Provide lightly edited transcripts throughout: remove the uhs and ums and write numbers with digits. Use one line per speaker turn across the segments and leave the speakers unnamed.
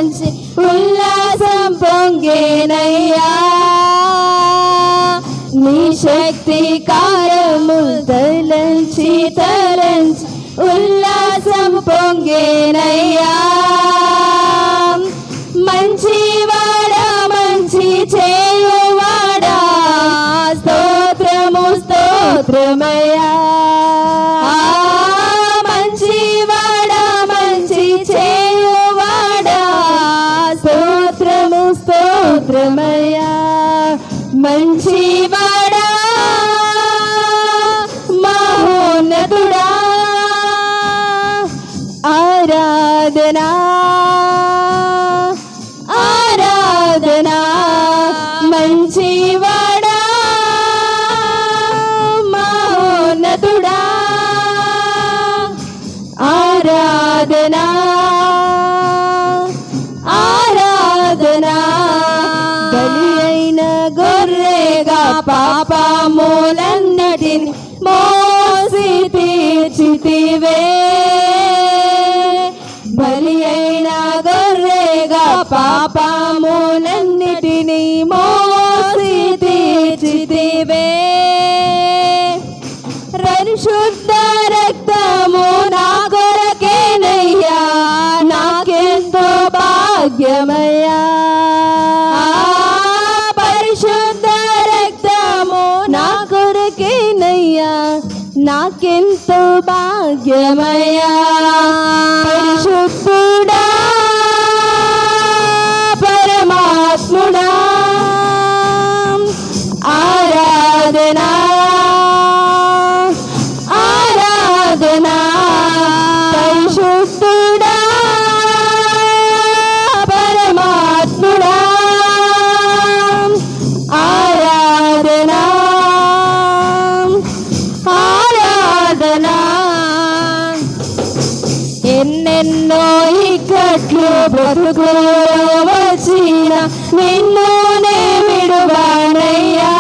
తలంచి ఉల్లాసం పొంగేనయ్యా. నీ శక్తి కార్యములు తలంచి ఉల్లాసం పొంగేనయ్యా. మంచివాడా మంచి చేయువాడా స్తోత్రము స్తోత్రమయ్యా. మంచివాడా మంచి చేయువాడా స్తోత్రము స్తోత్రమయ్యా. మంచివాడా మహోన్నతుడా ఆరాధనా ఆరాధనా. మంచివాడా మహోన్నతుడా ఆరాధనా ఆరాధనా. బలి అయిన గొర్రెగా పాపములన్నటిని మోసి తీర్చితివే. బలి అయిన గొర్రెగా పాపములన్నిటిని మోసి తీర్చితివే. పరిశుద్ధ రక్తము నా కొరకేనయ్యా, నాకెంతో భాగ్యమయ్యా. పరిశుద్ధ రక్తము నా కొరకేనయ్యా, నాకెంతో భాగ్యమయ్యా. పరిశుద్ధుడా పరమాత్ముడా ఆరాధనా ఆరాధనా. పరిశుద్ధుడా పరమాత్ముడా ఆరాధనా ఆరాధనా. ఎన్నెన్నో ఇక్కట్లు బ్రతుకులో వచ్చిన నిన్నునే విడువానయ్యా.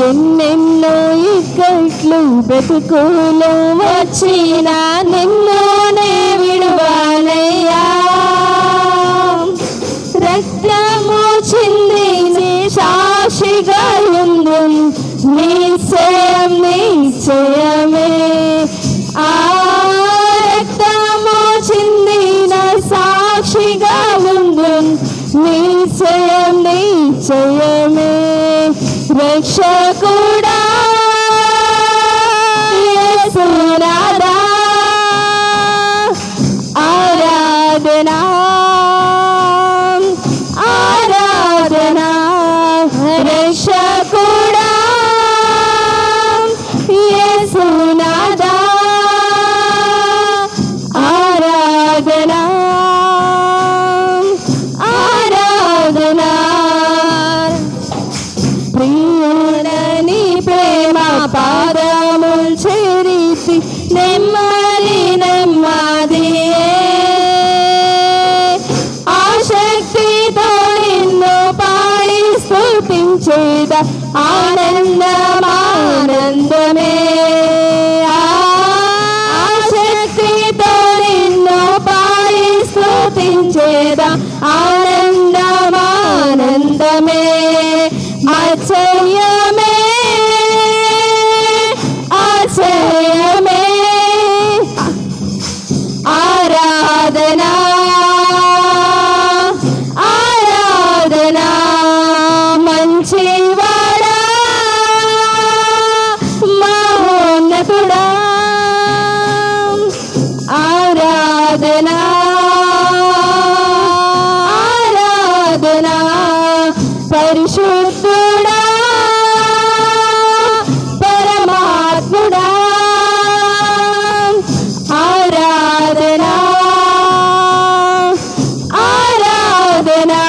ఎన్నెన్నో ఇక్కట్లు బ్రతుకులో వచ్చిన నిన్నునే విడువానయ్యా. రక్తము చిందించి సాక్షిగా ఉండు నిశ్చయం నిశ్చయమే. ఆ రక్తము చిందిన సాక్షిగా ఉండు నిశ్చయం నిశ్చయమే. రక్షకుడా యేసునాథా ఆరాధనా ఆరాధనా. రక్షకుడా యేసునాథా ఆరాధనా ఆరాధనా. ప్రియుడని ప్రేమ పాదముల్ చేరితి నెమ్మది నెమ్మదియే. ఆసక్తితో నిన్ను పాడి స్తుతించేద ఆనందమానందమే. ఆసక్తితో నిన్ను పాడి స్తుతించేద ఆనందమానందమే. ఆశ్చర్యమే ఆశ్చర్యమే. ఆరాధనా ఆరాధనా. మంచివాడా మహోన్నతుడా ఆరాధనా ఆరాధనా. పరిశుద్ధుడా పరమాత్ముడా ఆరాధనా ఆరాధనా.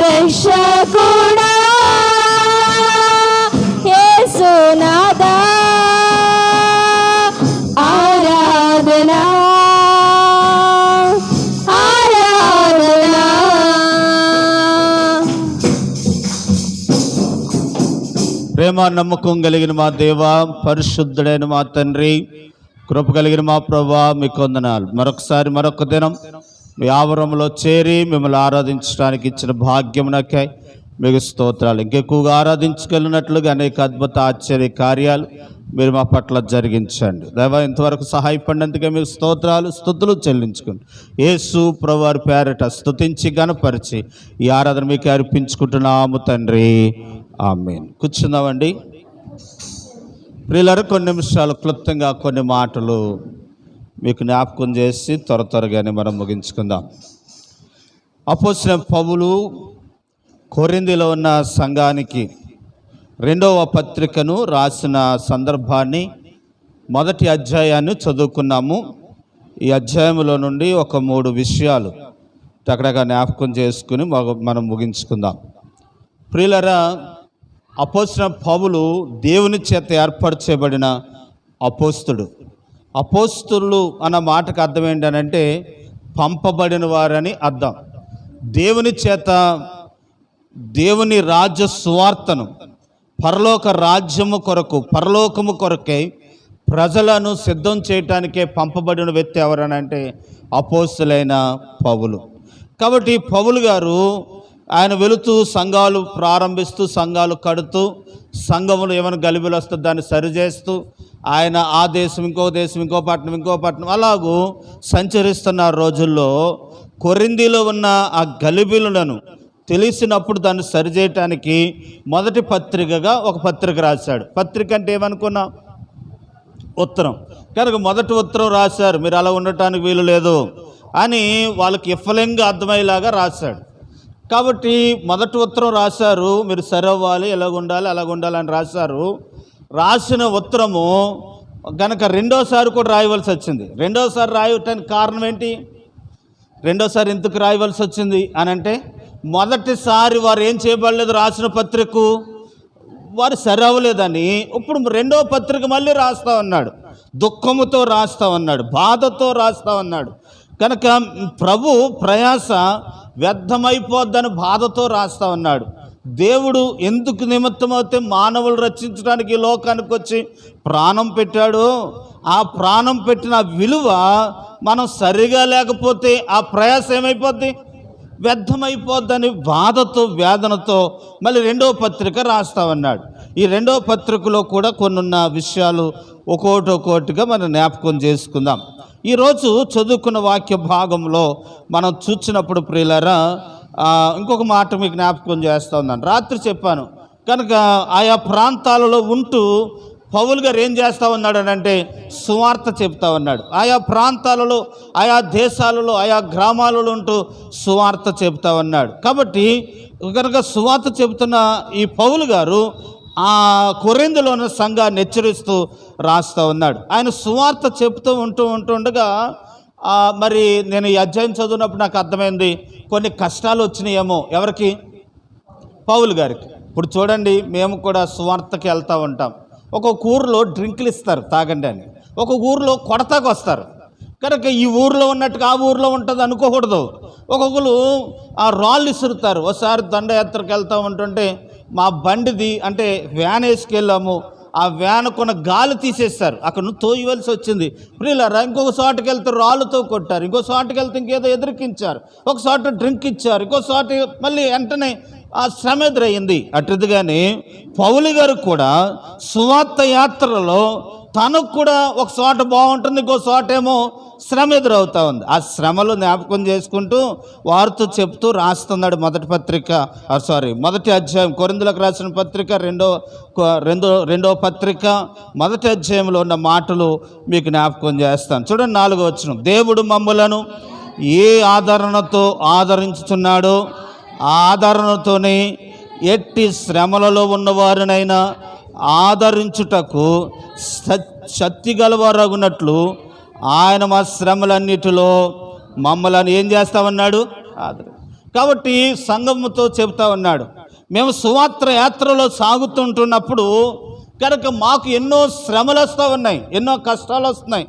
రక్షకుడా యేసునాథా ఆరాధనా ఆరాధనా.
ప్రేమ నమ్మకం కలిగిన మా దేవ, పరిశుద్ధుడైన మా తండ్రి, కృప కలిగిన మా ప్రభువా మీకు వందనాలు. మరొకసారి మరొక దినం మీ ఆవరణంలో చేరి మిమ్మల్ని ఆరాధించడానికి ఇచ్చిన భాగ్యమునకై మీకు స్తోత్రాలు. ఇంకెక్కువగా ఆరాధించగలిగినట్లుగా అనేక అద్భుత ఆశ్చర్య కార్యాలు మీరు మా పట్ల జరిగించండి. దైవ ఇంతవరకు సహాయపడినందుకే మీకు స్తోత్రాలు స్తుతులు చెల్లించుకోండి. యేసు ప్రభువారి పేరట స్తుతించి గణపరిచి ఈ ఆరాధన మీకు అర్పించుకుంటున్నాము తండ్రి. ఆమేన్. కూర్చుందామండి. ప్రియులారా, కొన్ని నిమిషాలు క్లుప్తంగా కొన్ని మాటలు మీకు జ్ఞాపకం చేసి త్వరగానే మనం ముగించుకుందాం. అపోస్తలుడైన పౌలు కొరింథీలో ఉన్న సంఘానికి 2వ పత్రికను రాసిన సందర్భాన్ని మొదటి అధ్యాయాన్ని చదువుకున్నాము. ఈ అధ్యాయంలో నుండి ఒక 3 విషయాలు అక్కడగా జ్ఞాపకం చేసుకుని మనం ముగించుకుందాం. ప్రియులారా, అపోస్తలుడైన పౌలు దేవుని చేత ఏర్పరచబడిన అపోస్తలుడు. అపోస్తలులు అన్న మాటకు అర్థం ఏంటనంటే పంపబడిన వారని అర్థం. దేవుని చేత దేవుని రాజ్య సువార్తను పరలోక రాజ్యము కొరకు పరలోకము కొరకై ప్రజలను సిద్ధం చేయటానికే పంపబడిన వ్యక్తి ఎవరనంటే అపోస్తలుడైన పౌలు. కాబట్టి పౌలు గారు ఆయన వెళుతూ సంఘాలు ప్రారంభిస్తూ సంఘాలు కడుతూ సంఘములు ఏమైనా గలిబిలు వస్తే దాన్ని సరిచేస్తూ ఆయన ఆ దేశం ఇంకో దేశం ఇంకో పట్టణం అలాగూ సంచరిస్తున్న రోజుల్లో కొరింథీలో ఉన్న ఆ గలిబిలులను తెలిసినప్పుడు దాన్ని సరిచేయటానికి మొదటి పత్రికగా ఒక పత్రిక రాశాడు. పత్రిక అంటే ఏమనుకున్నాం? ఉత్తరం. కనుక మొదటి ఉత్తరం రాశారు, మీరు అలా ఉండటానికి వీలు లేదు అని వాళ్ళకి ఇఫలంగా అర్థమయ్యేలాగా రాశాడు. కాబట్టి మొదటి ఉత్తరం రాశారు, మీరు సరవ్వాలి, ఎలాగుండాలి అని రాశారు. రాసిన ఉత్తరము కనుక రెండోసారి కూడా రాయవలసి వచ్చింది. రెండోసారి రాయటానికి కారణం ఏంటి? రెండోసారి ఎందుకు రాయవలసి వచ్చింది అని అంటే, మొదటిసారి వారు ఏం చేయబడలేదు, రాసిన పత్రిక వారు సరవ్వలేదని ఇప్పుడు 2వ పత్రిక మళ్ళీ రాస్తా ఉన్నాడు. దుఃఖముతో రాస్తా ఉన్నాడు, బాధతో రాస్తా ఉన్నాడు. కనుక ప్రభు ప్రయాస వ్యర్థమైపోద్దని బాధతో రాస్తా ఉన్నాడు. దేవుడు ఎందుకు నిమిత్తమైతే మానవులు రక్షించడానికి లోకానికి వచ్చి ప్రాణం పెట్టాడో ఆ ప్రాణం పెట్టిన విలువ మనం సరిగా లేకపోతే ఆ ప్రయాస ఏమైపోద్ది? వ్యర్థమైపోద్దని బాధతో వేదనతో మళ్ళీ 2వ పత్రిక రాస్తా ఉన్నాడు. ఈ 2వ పత్రికలో కూడా కొన్ని విషయాలు ఒక్కోటిగా మనం జ్ఞాపకం చేసుకుందాం. ఈరోజు చదువుకున్న వాక్య భాగంలో మనం చూసినప్పుడు ప్రియులారా, ఇంకొక మాట మీకు జ్ఞాపకం చేస్తూ ఉన్నాను. రాత్రి చెప్పాను కనుక ఆయా ప్రాంతాలలో ఉంటూ పౌలు గారు ఏం చేస్తూ ఉన్నాడు అంటే సువార్త చెప్తా ఉన్నాడు. ఆయా ప్రాంతాలలో ఆయా దేశాలలో ఆయా గ్రామాలలో ఉంటూ సువార్త చెప్తా ఉన్నాడు. కాబట్టి కనుక సువార్త చెబుతున్న ఈ పౌలు గారు ఆ కొరింథీలో ఉన్న సంఘాన్ని హెచ్చరిస్తూ రాస్తూ ఉన్నాడు. ఆయన సువార్త చెప్తూ ఉంటుండగా మరి నేను ఈ అధ్యాయం చదివినప్పుడు నాకు అర్థమైంది, కొన్ని కష్టాలు వచ్చినాయేమో. ఎవరికి? పౌలు గారికి. ఇప్పుడు చూడండి, మేము కూడా సువార్తకి వెళ్తూ ఉంటాం. ఒక్కొక్క ఊరిలో డ్రింకులు ఇస్తారు తాగండి అని, ఒక్కొక్క ఊరిలో కొడతాకు వస్తారు. కనుక ఈ ఊరిలో ఉన్నట్టుగా ఆ ఊరిలో ఉంటుంది అనుకోకూడదు. ఒక్కొక్కరు ఆ రాళ్ళు ఇసురుతారు. ఒకసారి దండయాత్రకు వెళ్తూ ఉంటుంటే మా బండిది అంటే వ్యాన్ వేసుకెళ్ళాము, ఆ వ్యాన్ కొన్న గాలి తీసేస్తారు, అక్కడ నువ్వు తోయవలసి వచ్చింది. ప్రియులారా, ఇంకొక చోటుకి వెళ్తే రాళ్ళతో కొట్టారు, ఇంకో చోటుకి వెళ్తే ఇంకేదో ఎదురికించారు, ఒక చోట డ్రింక్ ఇచ్చారు, ఇంకో చోట మళ్ళీ వెంటనే ఆ శ్రమ ఎదురయ్యింది. అటుదిగానే పౌలు గారు కూడా సువార్త యాత్రలో తనకు కూడా ఒక చోట బాగుంటుంది, ఇంకో చోట ఏమో శ్రమ ఎదురవుతూ ఉంది. ఆ శ్రమలు జ్ఞాపకం చేసుకుంటూ వారితో చెప్తూ రాస్తున్నాడు. మొదటి అధ్యాయం కొరింథీయులకు రాసిన పత్రిక రెండో పత్రిక మొదటి అధ్యాయంలో ఉన్న మాటలు మీకు జ్ఞాపకం చేస్తాను. చూడండి, 4వ వచనం. దేవుడు మమ్ములను ఏ ఆదరణతో ఆదరించుచున్నాడో ఆ ఆదరణతోనే ఎట్టి శ్రమలలో ఉన్నవారినైనా ఆదరించుటకు శక్తి గలవారగునట్లు ఆయన మా శ్రమలన్నిటిలో మమ్మల్ని ఏం చేస్తామన్నాడు? కాబట్టి సంఘముతో చెబుతా ఉన్నాడు, మేము సువార్త యాత్రలో సాగుతుంటున్నప్పుడు కనుక మాకు ఎన్నో శ్రమలు వస్తూ ఉన్నాయి, ఎన్నో కష్టాలు వస్తున్నాయి,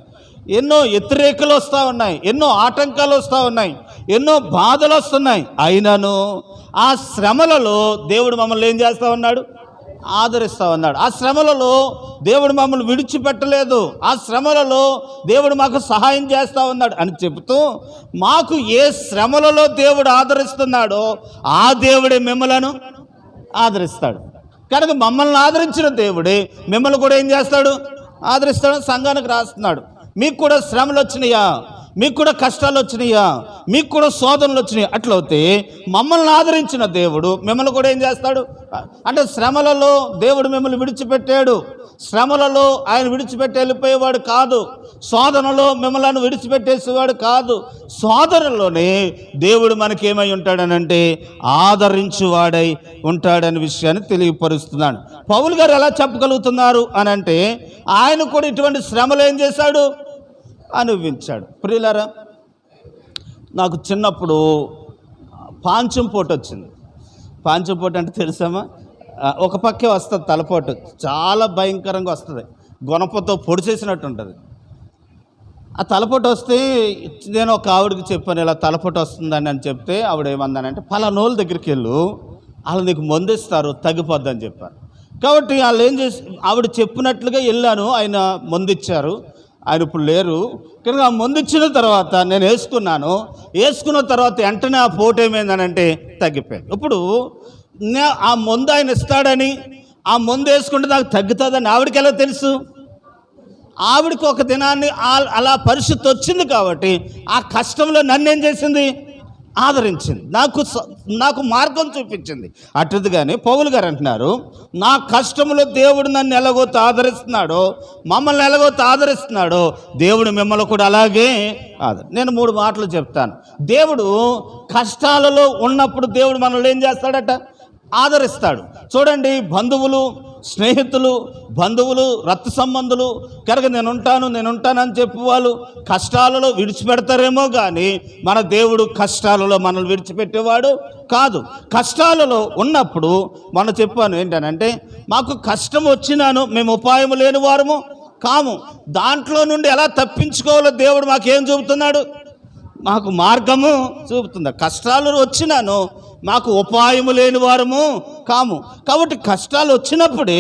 ఎన్నో వ్యతిరేకలు వస్తూ ఉన్నాయి, ఎన్నో ఆటంకాలు వస్తూ ఉన్నాయి, ఎన్నో బాధలు వస్తున్నాయి. అయినను ఆ శ్రమలలో దేవుడు మమ్మల్ని ఏం చేస్తూ ఉన్నాడు? ఆదరిస్తా ఉన్నాడు. ఆ శ్రమలలో దేవుడు మమ్మల్ని విడిచిపెట్టలేదు, ఆ శ్రమలలో దేవుడు మాకు సహాయం చేస్తూ ఉన్నాడు అని చెబుతూ, మాకు ఏ శ్రమలలో దేవుడు ఆదరిస్తున్నాడో ఆ దేవుడే మిమ్మలను ఆదరిస్తాడు. కనుక మమ్మల్ని ఆదరించిన దేవుడే మిమ్మల్ని కూడా ఏం చేస్తాడు? ఆదరిస్తాడు. సంఘానికి రాస్తున్నాడు, మీకు కూడా శ్రమలు వచ్చినాయా, మీకు కూడా కష్టాలు వచ్చినాయా, మీకు కూడా శోధనలు వచ్చినాయి, అట్లయితే మమ్మల్ని ఆదరించిన దేవుడు మిమ్మల్ని కూడా ఏం చేస్తాడు అంటే, శ్రమలలో దేవుడు మిమ్మల్ని విడిచిపెట్టాడు, శ్రమలలో ఆయన విడిచిపెట్టి వెళ్ళిపోయేవాడు కాదు, శోధనలో మిమ్మల్ని విడిచిపెట్టేసేవాడు కాదు. శోధనలోనే దేవుడు మనకేమై ఉంటాడనంటే ఆదరించువాడై ఉంటాడనే విషయాన్ని తెలియపరుస్తున్నాడు. పౌలు గారు ఎలా చెప్పగలుగుతున్నారు అని అంటే, ఆయన కూడా ఇటువంటి శ్రమలు ఏం చేశాడు? అనుభవించాడు. ప్రియులారా, నాకు చిన్నప్పుడు పాంచం పోటు వచ్చింది. పాంచం పోటు అంటే తెలుసామా? ఒక పక్కే వస్తుంది తలపోటు, చాలా భయంకరంగా వస్తుంది, గొనపతో పొడి చేసినట్టు ఉంటుంది. ఆ తలపోటు వస్తే నేను ఒక ఆవిడకి చెప్పాను, ఇలా తలపోటు వస్తుందని అని చెప్తే ఆవిడ ఏమందానంటే, పలానోళ్ళ దగ్గరికి వెళ్ళు, వాళ్ళు నీకు మందిస్తారు, తగ్గిపోద్దని చెప్పారు. కాబట్టి వాళ్ళు ఏం చేసి, ఆవిడ చెప్పినట్లుగా వెళ్ళాను, ఆయన మందిచ్చారు. ఆయన ఇప్పుడు లేరు కనుక ఆ మందు ఇచ్చిన తర్వాత నేను వేసుకున్న తర్వాత వెంటనే ఆ పోటు ఏమైందనంటే తగ్గిపోయింది. ఇప్పుడు ఆ మందు ఆయన ఇస్తాడని, ఆ మందు వేసుకుంటే నాకు తగ్గుతుందని ఆవిడకి ఎలా తెలుసు? ఆవిడకి ఒక దినాన్ని అలా పరిస్థితి వచ్చింది కాబట్టి ఆ కష్టంలో నన్ను ఏం చేసింది? ఆదరించింది, నాకు మార్గం చూపించింది. అటుదిగానే పౌలు గారు అంటున్నారు, నా కష్టంలో దేవుడు నన్ను ఎలాగోతో ఆదరిస్తున్నాడో, మమ్మల్ని ఎలాగోతో ఆదరిస్తున్నాడో దేవుడు మిమ్మల్ని కూడా అలాగే నేను 3 మాటలు చెప్తాను. దేవుడు కష్టాలలో ఉన్నప్పుడు దేవుడు మనల్ని ఏం చేస్తాడట? ఆదరిస్తాడు. చూడండి, స్నేహితులు, బంధువులు, రక్త సంబంధులు కనుక నేనుంటానని చెప్పి వాళ్ళు కష్టాలలో విడిచిపెడతారేమో కానీ మన దేవుడు కష్టాలలో మనల్ని విడిచిపెట్టేవాడు కాదు. కష్టాలలో ఉన్నప్పుడు మనం చెప్పాను ఏంటనంటే, మాకు కష్టం వచ్చినాను మేము ఉపాయం లేని వారము కాము, దాంట్లో నుండి ఎలా తప్పించుకోవాలో దేవుడు మాకేం చూపుతున్నాడు? మాకు మార్గము చూపుతుంది. కష్టాలు వచ్చినాను మాకు ఉపాయము లేని వారము కాము. కాబట్టి కష్టాలు వచ్చినప్పుడే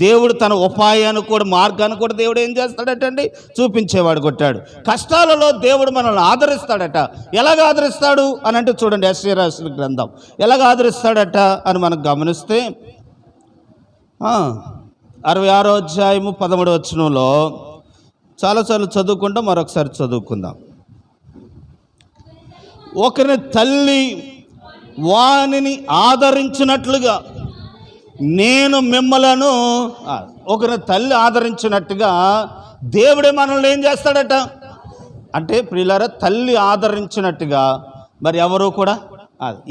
దేవుడు తన ఉపాయాన్ని కూడా మార్గాన్ని కూడా దేవుడు ఏం చేస్తాడటండి? చూపించేవాడు కొట్టాడు. కష్టాలలో దేవుడు మనల్ని ఆదరిస్తాడట. ఎలాగ ఆదరిస్తాడు అని అంటే చూడండి, యెషయా రాసిన గ్రంథం ఎలాగ ఆదరిస్తాడట అని మనం గమనిస్తే 66వ అధ్యాయము 13వ వచనంలో చాలాసార్లు చదువుకుంటాం, మరొకసారి చదువుకుందాం. ఒకరిని తల్లి వానిని ఆదరించినట్లుగా నేను మిమ్మలను, ఒకరిని తల్లి ఆదరించినట్టుగా దేవుడే మనల్ని ఏం చేస్తాడట అంటే, ప్రియులారా, తల్లి ఆదరించినట్టుగా మరి ఎవరు కూడా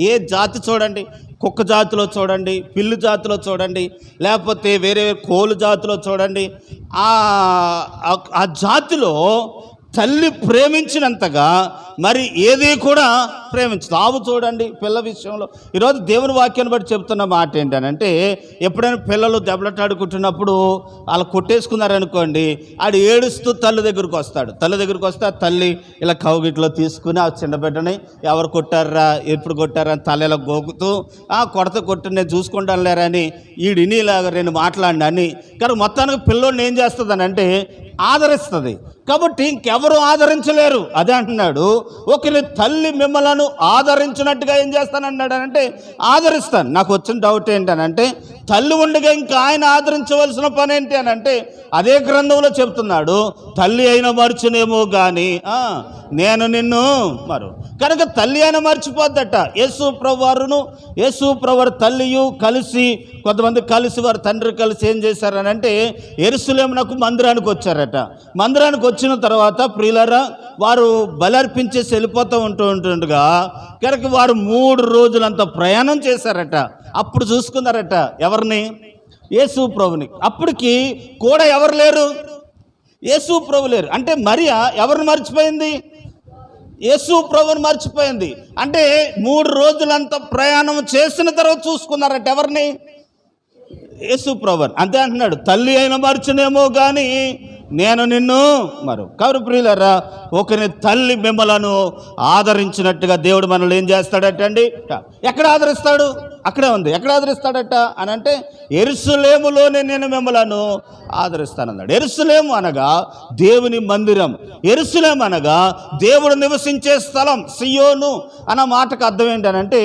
ఏ జాతి చూడండి, కుక్క జాతిలో చూడండి, పిల్లి జాతిలో చూడండి, లేకపోతే వేరే కోలు జాతిలో చూడండి, ఆ జాతిలో తల్లి ప్రేమించినంతగా మరి ఏది కూడా ప్రేమించదు. ఆవు చూడండి, పిల్ల విషయంలో ఈరోజు దేవుని వాక్యాన్ని బట్టి చెప్తున్న మాట ఏంటనంటే, ఎప్పుడైనా పిల్లలు దెబ్బలాడుకుంటున్నప్పుడు వాళ్ళు కొట్టేసుకున్నారనుకోండి, ఆడు ఏడుస్తూ తల్లి దగ్గరికి వస్తే ఆ తల్లి ఇలా కౌగిట్లో తీసుకుని ఆ చిన్న బిడ్డని ఎవరు కొట్టారా, ఎప్పుడు కొట్టారా అని తల ఇలా గోకుతూ, కొట్టు నేను చూసుకుంటాను లేరా అని ఈడిని ఇలాగ 2 మాట్లాడినా అని. కానీ మొత్తానికి పిల్లోడిని ఏం చేస్తుందని అంటే ఆదరిస్తుంది. కాబట్టి ఇంకెవరు ఆదరించలేరు. అదే అంటున్నాడు, ఒకరి తల్లి మిమ్మలను ఆదరించినట్టుగా ఏం చేస్తానన్నాడు అంటే ఆదరిస్తాను. నాకు వచ్చిన డౌట్ ఏంటనంటే, తల్లి ఉండగా ఇంకా ఆయన ఆదరించవలసిన పని ఏంటి అని అంటే, అదే గ్రంథంలో చెప్తున్నాడు, తల్లి అయినా మర్చునేమో కానీ నేను నిన్ను కనుక తల్లి అయినా మర్చిపోద్దట. యేసు ప్రభువారు తల్లియు కలిసి, కొంతమంది కలిసి వారు తండ్రి కలిసి ఏం చేశారనంటే యెరూషలేమునకు మందిరానికి వచ్చారట. మందిరానికి వచ్చిన తర్వాత ప్రియులారా, వారు బలర్పించేసి వెళ్ళిపోతూ ఉంటుండగా కనుక వారు 3 రోజులంత ప్రయాణం చేశారట. అప్పుడు చూసుకున్నారట ఎవరిని? యేసు ప్రభుని. అప్పటికి కూడా ఎవరు లేరు? యేసు ప్రభు లేరు. అంటే మరియా ఎవరిని మర్చిపోయింది? యేసు ప్రభుని మర్చిపోయింది. అంటే 3 రోజులంతా ప్రయాణం చేసిన తర్వాత చూసుకున్నారట ఎవరిని? యేసు ప్రభుని. అంతే అంటున్నాడు, తల్లి అయినా మర్చునేమో కానీ నేను నిన్ను కవరు. ప్రియులారా, ఒకరిని తల్లి మిమ్మలను ఆదరించినట్టుగా దేవుడు మనల్ని ఏం చేస్తాడటండి? ఎక్కడ ఆదరిస్తాడు? అక్కడే ఉంది. ఎక్కడ ఆదరిస్తాడట అని అంటే యెరూషలేములోనే నేను మిమ్మలను ఆదరిస్తానన్నాడు. యెరూషలేము అనగా దేవుని మందిరం, యెరూషలేము అనగా దేవుడు నివసించే స్థలం. సియోను అన్న మాటకు అర్థం ఏంటనంటే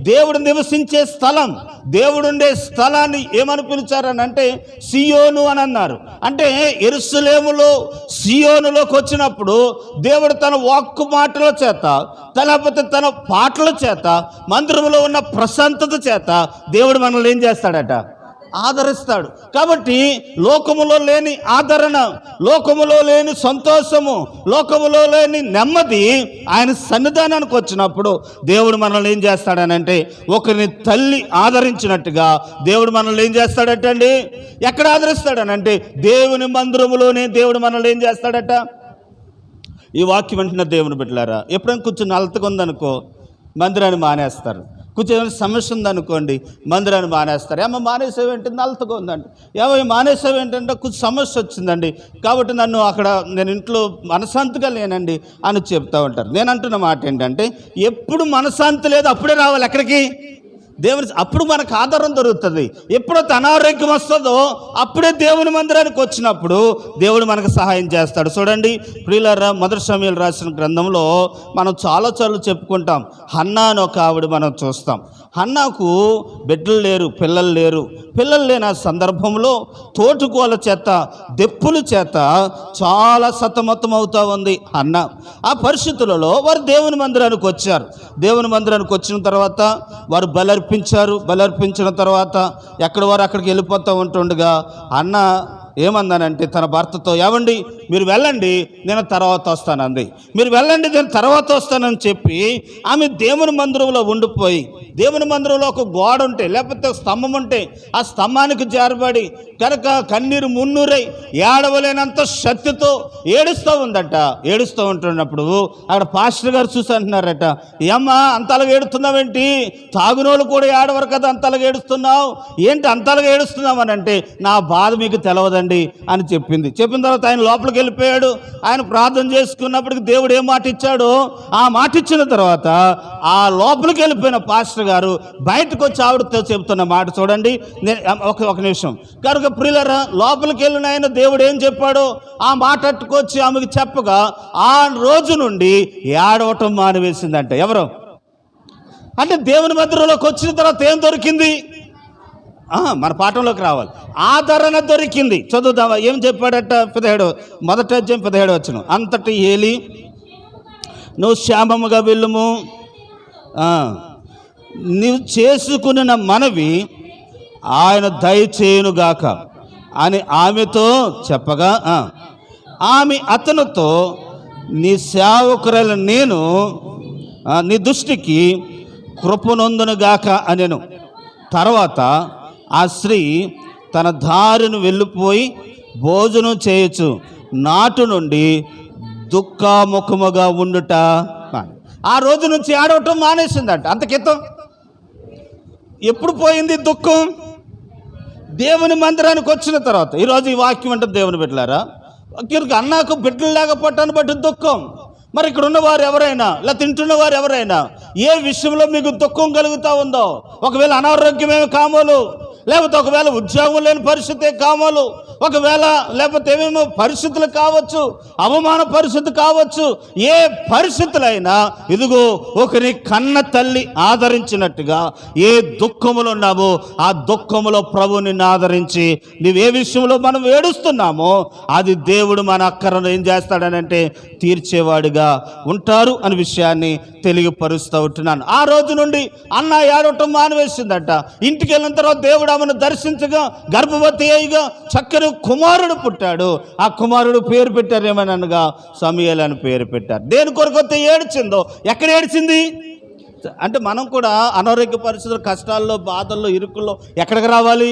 దేవుడు నివసించే స్థలం. దేవుడుండే స్థలాన్ని ఏమని పిలిచారని అంటే సియోను అని అన్నారు. అంటే యెరూషలేములో సియోనులోకి వచ్చినప్పుడు దేవుడు తన వాక్కు మాటల చేత, లేకపోతే తన పాటల చేత, మందిరంలో ఉన్న ప్రశాంతత చేత దేవుడు మనల్ని ఏం చేస్తాడట? ఆదరిస్తాడు. కాబట్టి లోకములో లేని ఆదరణ, లోకములో లేని సంతోషము, లోకములో లేని నెమ్మది ఆయన సన్నిధానానికి వచ్చినప్పుడు దేవుడు మనల్ని ఏం చేస్తాడనంటే ఒకరిని తల్లి ఆదరించినట్టుగా దేవుడు మనల్ని ఏం చేస్తాడటండి? ఎక్కడ ఆదరిస్తాడనంటే దేవుని మందిరములోనే దేవుడు మనల్ని ఏం చేస్తాడట? ఈ వాక్యం వెంటనే దేవుని బిడ్డలారా, ఎప్పుడైనా కూర్చొని అలతగా ఉందనుకో మందిరాన్ని మానేస్తారు. కూర్చొని సమస్య ఉందనుకోండి మందిరాన్ని మానేస్తారు. ఏమో మానేసేవి ఏంటంటే అలతగా ఉందండి, ఏమో మానేసేవి ఏంటంటే కొంచెం సమస్య వచ్చిందండి, కాబట్టి నన్ను అక్కడ నేను ఇంట్లో మనశాంతిగా లేనండి అని చెప్తూ ఉంటారు. నేను అంటున్న మాట ఏంటంటే ఎప్పుడు మనశాంతి లేదు అప్పుడే రావాలి ఎక్కడికి? దేవుని. అప్పుడు మనకు ఆధారం దొరుకుతుంది. ఎప్పుడైతే అనారోగ్యం వస్తుందో అప్పుడే దేవుని మందిరానికి వచ్చినప్పుడు దేవుడు మనకు సహాయం చేస్తాడు. చూడండి ప్రియులారా, మొదటి సమూయేలు రాసిన గ్రంథంలో మనం చాలా చెప్పుకుంటాం. హన్నా అని ఒక ఆవిడ మనం చూస్తాం. హన్నాకు బిడ్డలు లేరు, పిల్లలు లేరు. పిల్లలు లేని సందర్భంలో తోటుకోల చేత, దెప్పుల చేత చాలా సతమతం అవుతూ ఉంది హన్నా. ఆ పరిస్థితులలో వారు దేవుని మందిరానికి వచ్చారు. దేవుని మందిరానికి వచ్చిన తర్వాత వారు బలర్పించిన తర్వాత ఎక్కడ వారు అక్కడికి వెళ్ళిపోతూ ఉంటుండగా అన్న ఏమందానంటే తన భర్తతో, ఏమండి మీరు వెళ్ళండి నేను తర్వాత వస్తానంది. మీరు వెళ్ళండి నేను తర్వాత వస్తానని చెప్పి ఆమె దేవుని మందిరంలో ఉండిపోయి, దేవుని మందిరంలో ఒక గోడ ఉంటే లేకపోతే స్తంభం ఉంటే ఆ స్తంభానికి జారబడి కనుక కన్నీరు మున్నూరై ఏడవలేనంత శక్తితో ఏడుస్తూ ఉందట. ఏడుస్తూ ఉంటున్నప్పుడు అక్కడ పాస్టర్ గారు చూసి అంటున్నారట, ఏమ్మా అంతలాగా ఏడుస్తున్నావేంటి? తాగునోళ్ళు కూడా ఏడవరు కదా, అంతలాగా ఏడుస్తున్నావు ఏంటి? అంతలాగా ఏడుస్తున్నావు అని అంటే నా బాధ మీకు తెలవదండి అని చెప్పింది. చెప్పిన తర్వాత ఆయన లోపలికి వెళ్ళిపోయాడు. ఆయన ప్రార్థన చేసుకున్నప్పటికి దేవుడు ఏ మాట ఇచ్చాడో ఆ మాట ఇచ్చిన తర్వాత ఆ లోపలికి వెళ్ళిపోయిన పాస్టర్ గారు బయటకు వచ్చి ఆవిడతో చెబుతున్న మాట చూడండి. ఒక నిమిషం. కనుక ప్రియులారా, లోపలికి వెళ్ళిన ఆయన దేవుడు ఏం చెప్పాడో ఆ మాట అట్టుకొచ్చి ఆమెకు చెప్పగా ఆ రోజు నుండి ఏడవటం మానివేసిందంట. ఎవరు అంటే దేవుని మందిరంలోకి వచ్చిన తర్వాత ఏం దొరికింది? మన పాఠంలోకి రావాలి. ఆదరణ దొరికింది. చదువుదామా ఏం చెప్పాడట? 17 మొదటి అధ్యాయం 17 వచనం. అంతటి ఏలి నువ్వు క్షేమముగా వెళ్ళుము, నీవు చేసుకున్న మనవి ఆయన దయచేయునుగాక అని ఆమెతో చెప్పగా ఆమె అతనితో నీ సేవకురాలు నేను నీ దృష్టికి కృపనొందునుగాక అనెను. తర్వాత ఆ స్త్రీ తన దారిని వెళ్ళిపోయి భోజనం చేయొచ్చు నాటు నుండి దుఃఖముఖముగా ఉండుట. ఆ రోజు నుంచి ఆడవటం మానేసిందంట. అంతకితం ఎప్పుడు పోయింది దుఃఖం? దేవుని మందిరానికి వచ్చిన తర్వాత. ఈరోజు ఈ వాక్యం అంటే దేవుని బిడ్డలారా, అన్నాకు బిడ్డలు లేకపోవటాన్ని బట్టి దుఃఖం. మరి ఇక్కడ ఉన్నవారు ఎవరైనా ఇలా తింటున్నవారు ఎవరైనా ఏ విషయంలో మీకు దుఃఖం కలుగుతూ ఉందో, ఒకవేళ అనారోగ్యమేమి కామోలు, లేకపోతే ఒకవేళ ఉద్యోగం లేని పరిస్థితే కామోలు, ఒకవేళ లేకపోతే ఏమేమో పరిస్థితులు కావచ్చు, అవమాన పరిస్థితి కావచ్చు, ఏ పరిస్థితులైనా ఇదిగో ఒకరి కన్న తల్లి ఆదరించినట్టుగా ఏ దుఃఖములు ఉన్నావో ఆ దుఃఖములో ప్రభు నిన్ను ఆదరించి నువ్వే విషయంలో మనం ఏడుస్తున్నామో అది దేవుడు మన అక్కరను ఏం చేస్తాడనంటే తీర్చేవాడుగా ఉంటారు అనే విషయాన్ని తెలియపరుస్తూ ఉంటున్నాను. ఆ రోజు నుండి అన్న ఏడవటం మానివేసిందట. ఇంటికి వెళ్ళిన తర్వాత దేవుడు ఆమెను దర్శించగా గర్భవతి అయ్యగా చక్కని కుమారుడు పుట్టాడు. ఆ కుమారుడు పేరు పెట్టారు ఏమనగా సమూయేలు అని పేరు పెట్టారు. దేని కొరకు ఏడ్చిందో, ఎక్కడ ఏడ్చింది అంటే మనం కూడా అనారోగ్య పరిస్థితులు, కష్టాల్లో, బాధల్లో, ఇరుకుల్లో ఎక్కడికి రావాలి?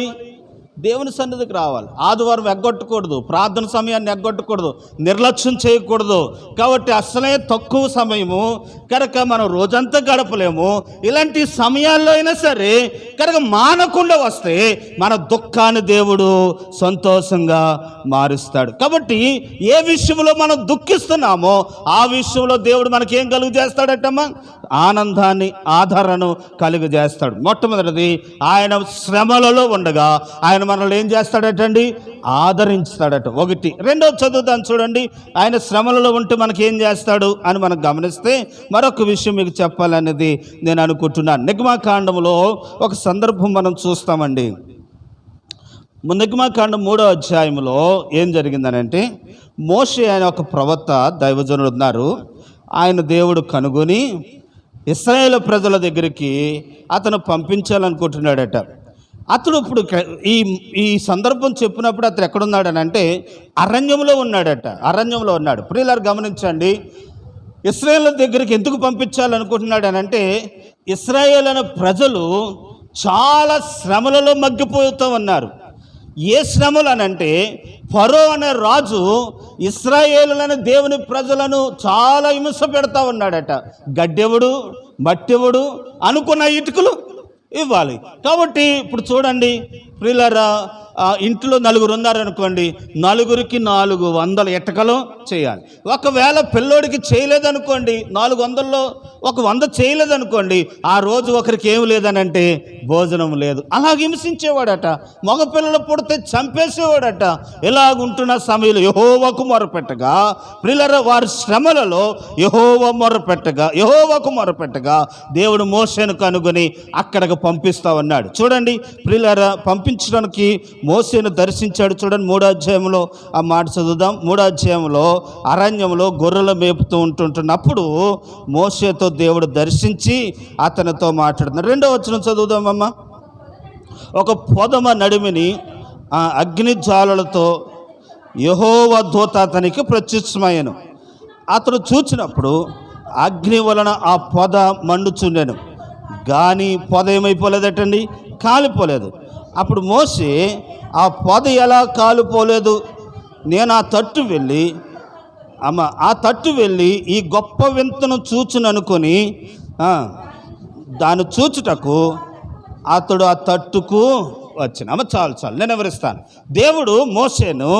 దేవుని సన్నిధికి రావాలి. ఆదివారం ఎగ్గొట్టకూడదు, ప్రార్థన సమయాన్ని ఎగ్గొట్టకూడదు, నిర్లక్ష్యం చేయకూడదు. కాబట్టి అసలే తక్కువ సమయము కనుక మనం రోజంతా గడపలేము. ఇలాంటి సమయాల్లో అయినా సరే కనుక మానకుండా వస్తే మన దుఃఖాన్ని దేవుడు సంతోషంగా మారుస్తాడు. కాబట్టి ఏ విషయంలో మనం దుఃఖిస్తున్నామో ఆ విషయంలో దేవుడు మనకేం కలుగు చేస్తాడటమ్మా? ఆనందాన్ని, ఆదరణను కలుగు చేస్తాడు. మొట్టమొదటిది, ఆయన శ్రమలలో ఉండగా ఆయన మనల్ని ఏం చేస్తాడటండి? ఆదరించుతాడట. ఒకటి. రెండోది చదువుతాను చూడండి. ఆయన శ్రమలలో ఉంటే మనకి ఏం చేస్తాడు అని మనం గమనిస్తే మరొక విషయం మీకు చెప్పాలనేది నేను అనుకుంటున్నాను. నిర్గమకాండంలో ఒక సందర్భం మనం చూస్తామండి. నిర్గమకాండం 3వ అధ్యాయంలో ఏం జరిగిందనంటే, మోషే అనే ఒక ప్రవక్త దైవజనుడు ఉన్నారు. ఆయన దేవుడు కనుగొని ఇశ్రాయేలు ప్రజల దగ్గరికి అతను పంపించాలనుకుంటున్నాడట. అతడు ఇప్పుడు ఈ సందర్భం చెప్పినప్పుడు అతను ఎక్కడున్నాడని అంటే అరణ్యంలో ఉన్నాడట. అరణ్యంలో ఉన్నాడు. ప్రియులారు గమనించండి, ఇశ్రాయేలు దగ్గరికి ఎందుకు పంపించాలనుకుంటున్నాడు అని అంటే, ఇశ్రాయేలు అనే ప్రజలు చాలా శ్రమలలో మగ్గిపోతూ ఉన్నారు. ఏ శ్రమలు అనంటే, ఫరో అనే రాజు ఇశ్రాయేలులను దేవుని ప్రజలను చాలా హింస పెడతా ఉన్నాడట. గడ్డెవడు, మట్టెవడు అనుకున్న ఇటుకలు ఇవ్వాలి. కాబట్టి ఇప్పుడు చూడండి ప్రియులారా, ఇంట్లో నలుగురు ఉన్నారనుకోండి, నలుగురికి 400 ఇటుకలు చేయాలి. ఒకవేళ పిల్లోడికి చేయలేదనుకోండి, 400లో 100 చేయలేదనుకోండి, ఆ రోజు ఒకరికి ఏమి లేదనంటే భోజనం లేదు. అలాగ హింసించేవాడట. మగపిల్లలు పుడితే చంపేసేవాడట. ఇలాగుంటున్న సమయంలో యెహోవాకు మొరపెట్టగా, ప్రియులారా, వారి శ్రమలలో యెహోవాకు మొరపెట్టగా దేవుడు మోషేను కనుగొని అక్కడికి పంపిస్తా ఉన్నాడు. చూడండి ప్రియులారా, పంపించడానికి మోషేను దర్శించాడు. చూడండి 3వ అధ్యాయంలో ఆ మాట చదువుదాం. 3వ అధ్యాయంలో అరణ్యంలో గొర్రెలు మేపుతూ ఉంటున్నప్పుడు మోషేతో దేవుడు దర్శించి అతనితో మాట్లాడుతున్నాడు. 2వ వచనం చదువుదామమ్మా. ఒక పొదమ నడిమిని అగ్ని జ్వాలలతో యెహోవా దూత అతనికి ప్రత్యక్షమయ్యను. అతడు చూచినప్పుడు అగ్ని వలన ఆ పొద మండుచుండెను, కానీ పొద ఏమైపోలేదటండి? కాలిపోలేదు. అప్పుడు మోషే, ఆ పొద ఎలా కాలిపోలేదు? నేను ఆ తట్టు వెళ్ళి ఈ గొప్ప వింతను చూచుననుకొని దాన్ని చూచుటకు అతడు ఆ తట్టుకు వచ్చిన. చాలు నేను వివరిస్తాను. దేవుడు మోషేను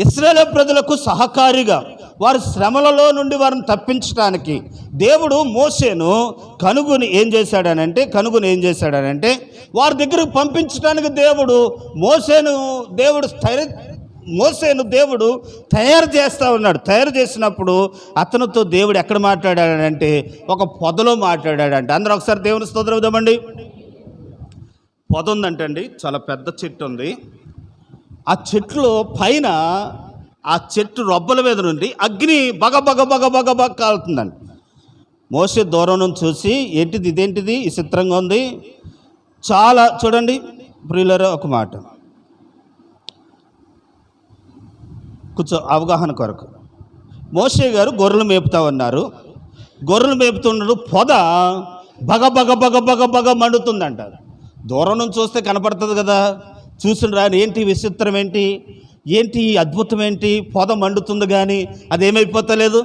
ఇశ్రాయేలు ప్రజలకు సహకారిగా వారి శ్రమలలో నుండి వారిని తప్పించడానికి దేవుడు మోషేను కనుగొని ఏం చేశాడనంటే వారి దగ్గరకు పంపించడానికి మోషేను దేవుడు తయారు చేస్తూ ఉన్నాడు. తయారు చేసినప్పుడు అతనితో దేవుడు ఎక్కడ మాట్లాడాడంటే ఒక పొదలో మాట్లాడాడంటే. అందరూ ఒకసారి దేవుని స్తోత్రం ఇద్దామండి. పొద ఉందంటండి, చాలా పెద్ద చెట్టు ఉంది. ఆ చెట్టులో పైన ఆ చెట్టు రొబ్బల మీద నుండి అగ్ని బగ కాలుతుందండి. మోషే దూరం నుంచి చూసి, ఇదేంటిది ఈ చిత్రంగా ఉంది, చాలా చూడండి ప్రియులారా, ఒక మాట కొంచెం అవగాహన కొరకు. మోషే గారు గొర్రెలు మేపుతా ఉన్నారు. గొర్రెలు మేపుతున్నారు. పొద బగ మండుతుందంట. దూరం నుంచి చూస్తే కనపడుతుంది కదా. చూసిన రాని ఏంటి విచిత్రం, ఏంటి అద్భుతం, పొద మండుతుంది కానీ అది ఏమైపోతలేదు.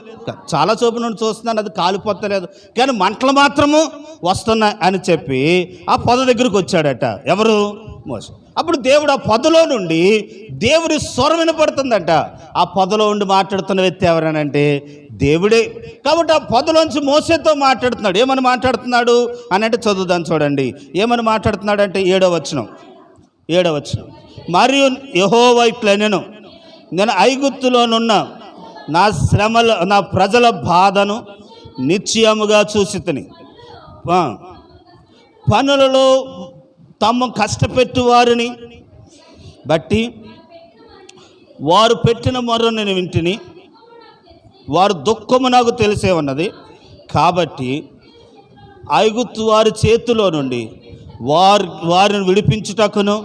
చాలా చూపు నుండి చూస్తున్నాను, అది కాలిపోతలేదు, కానీ మంటలు మాత్రము వస్తున్నాయి అని చెప్పి ఆ పొద దగ్గరికి వచ్చాడట. ఎవరు? మోషే. అప్పుడు దేవుడు ఆ పొదలో నుండి దేవుడి స్వరం వినపడుతుందట. ఆ పొదలో ఉండి మాట్లాడుతున్న వ్యక్తి ఎవరనంటే దేవుడే. కాబట్టి ఆ పొదలోంచి మోషేతో మాట్లాడుతున్నాడు. ఏమని మాట్లాడుతున్నాడు అని అంటే చదువుదాం చూడండి. ఏమని మాట్లాడుతున్నాడు అంటే 7వ వచనం. మరియు యెహోవా ఇట్లనెను, నేను ఐగుప్తులోనున్న నా ప్రజల బాధను నిశ్చయముగా చూసితిని. పనులలో తమ కష్టపెట్టు వారిని బట్టి వారు పెట్టిన మొర్ర నేను వింటిని, వారు దుఃఖము నాకు తెలిసే ఉన్నది. కాబట్టి ఐగుప్తు వారి చేతిలో నుండి వారిని విడిపించుటకును,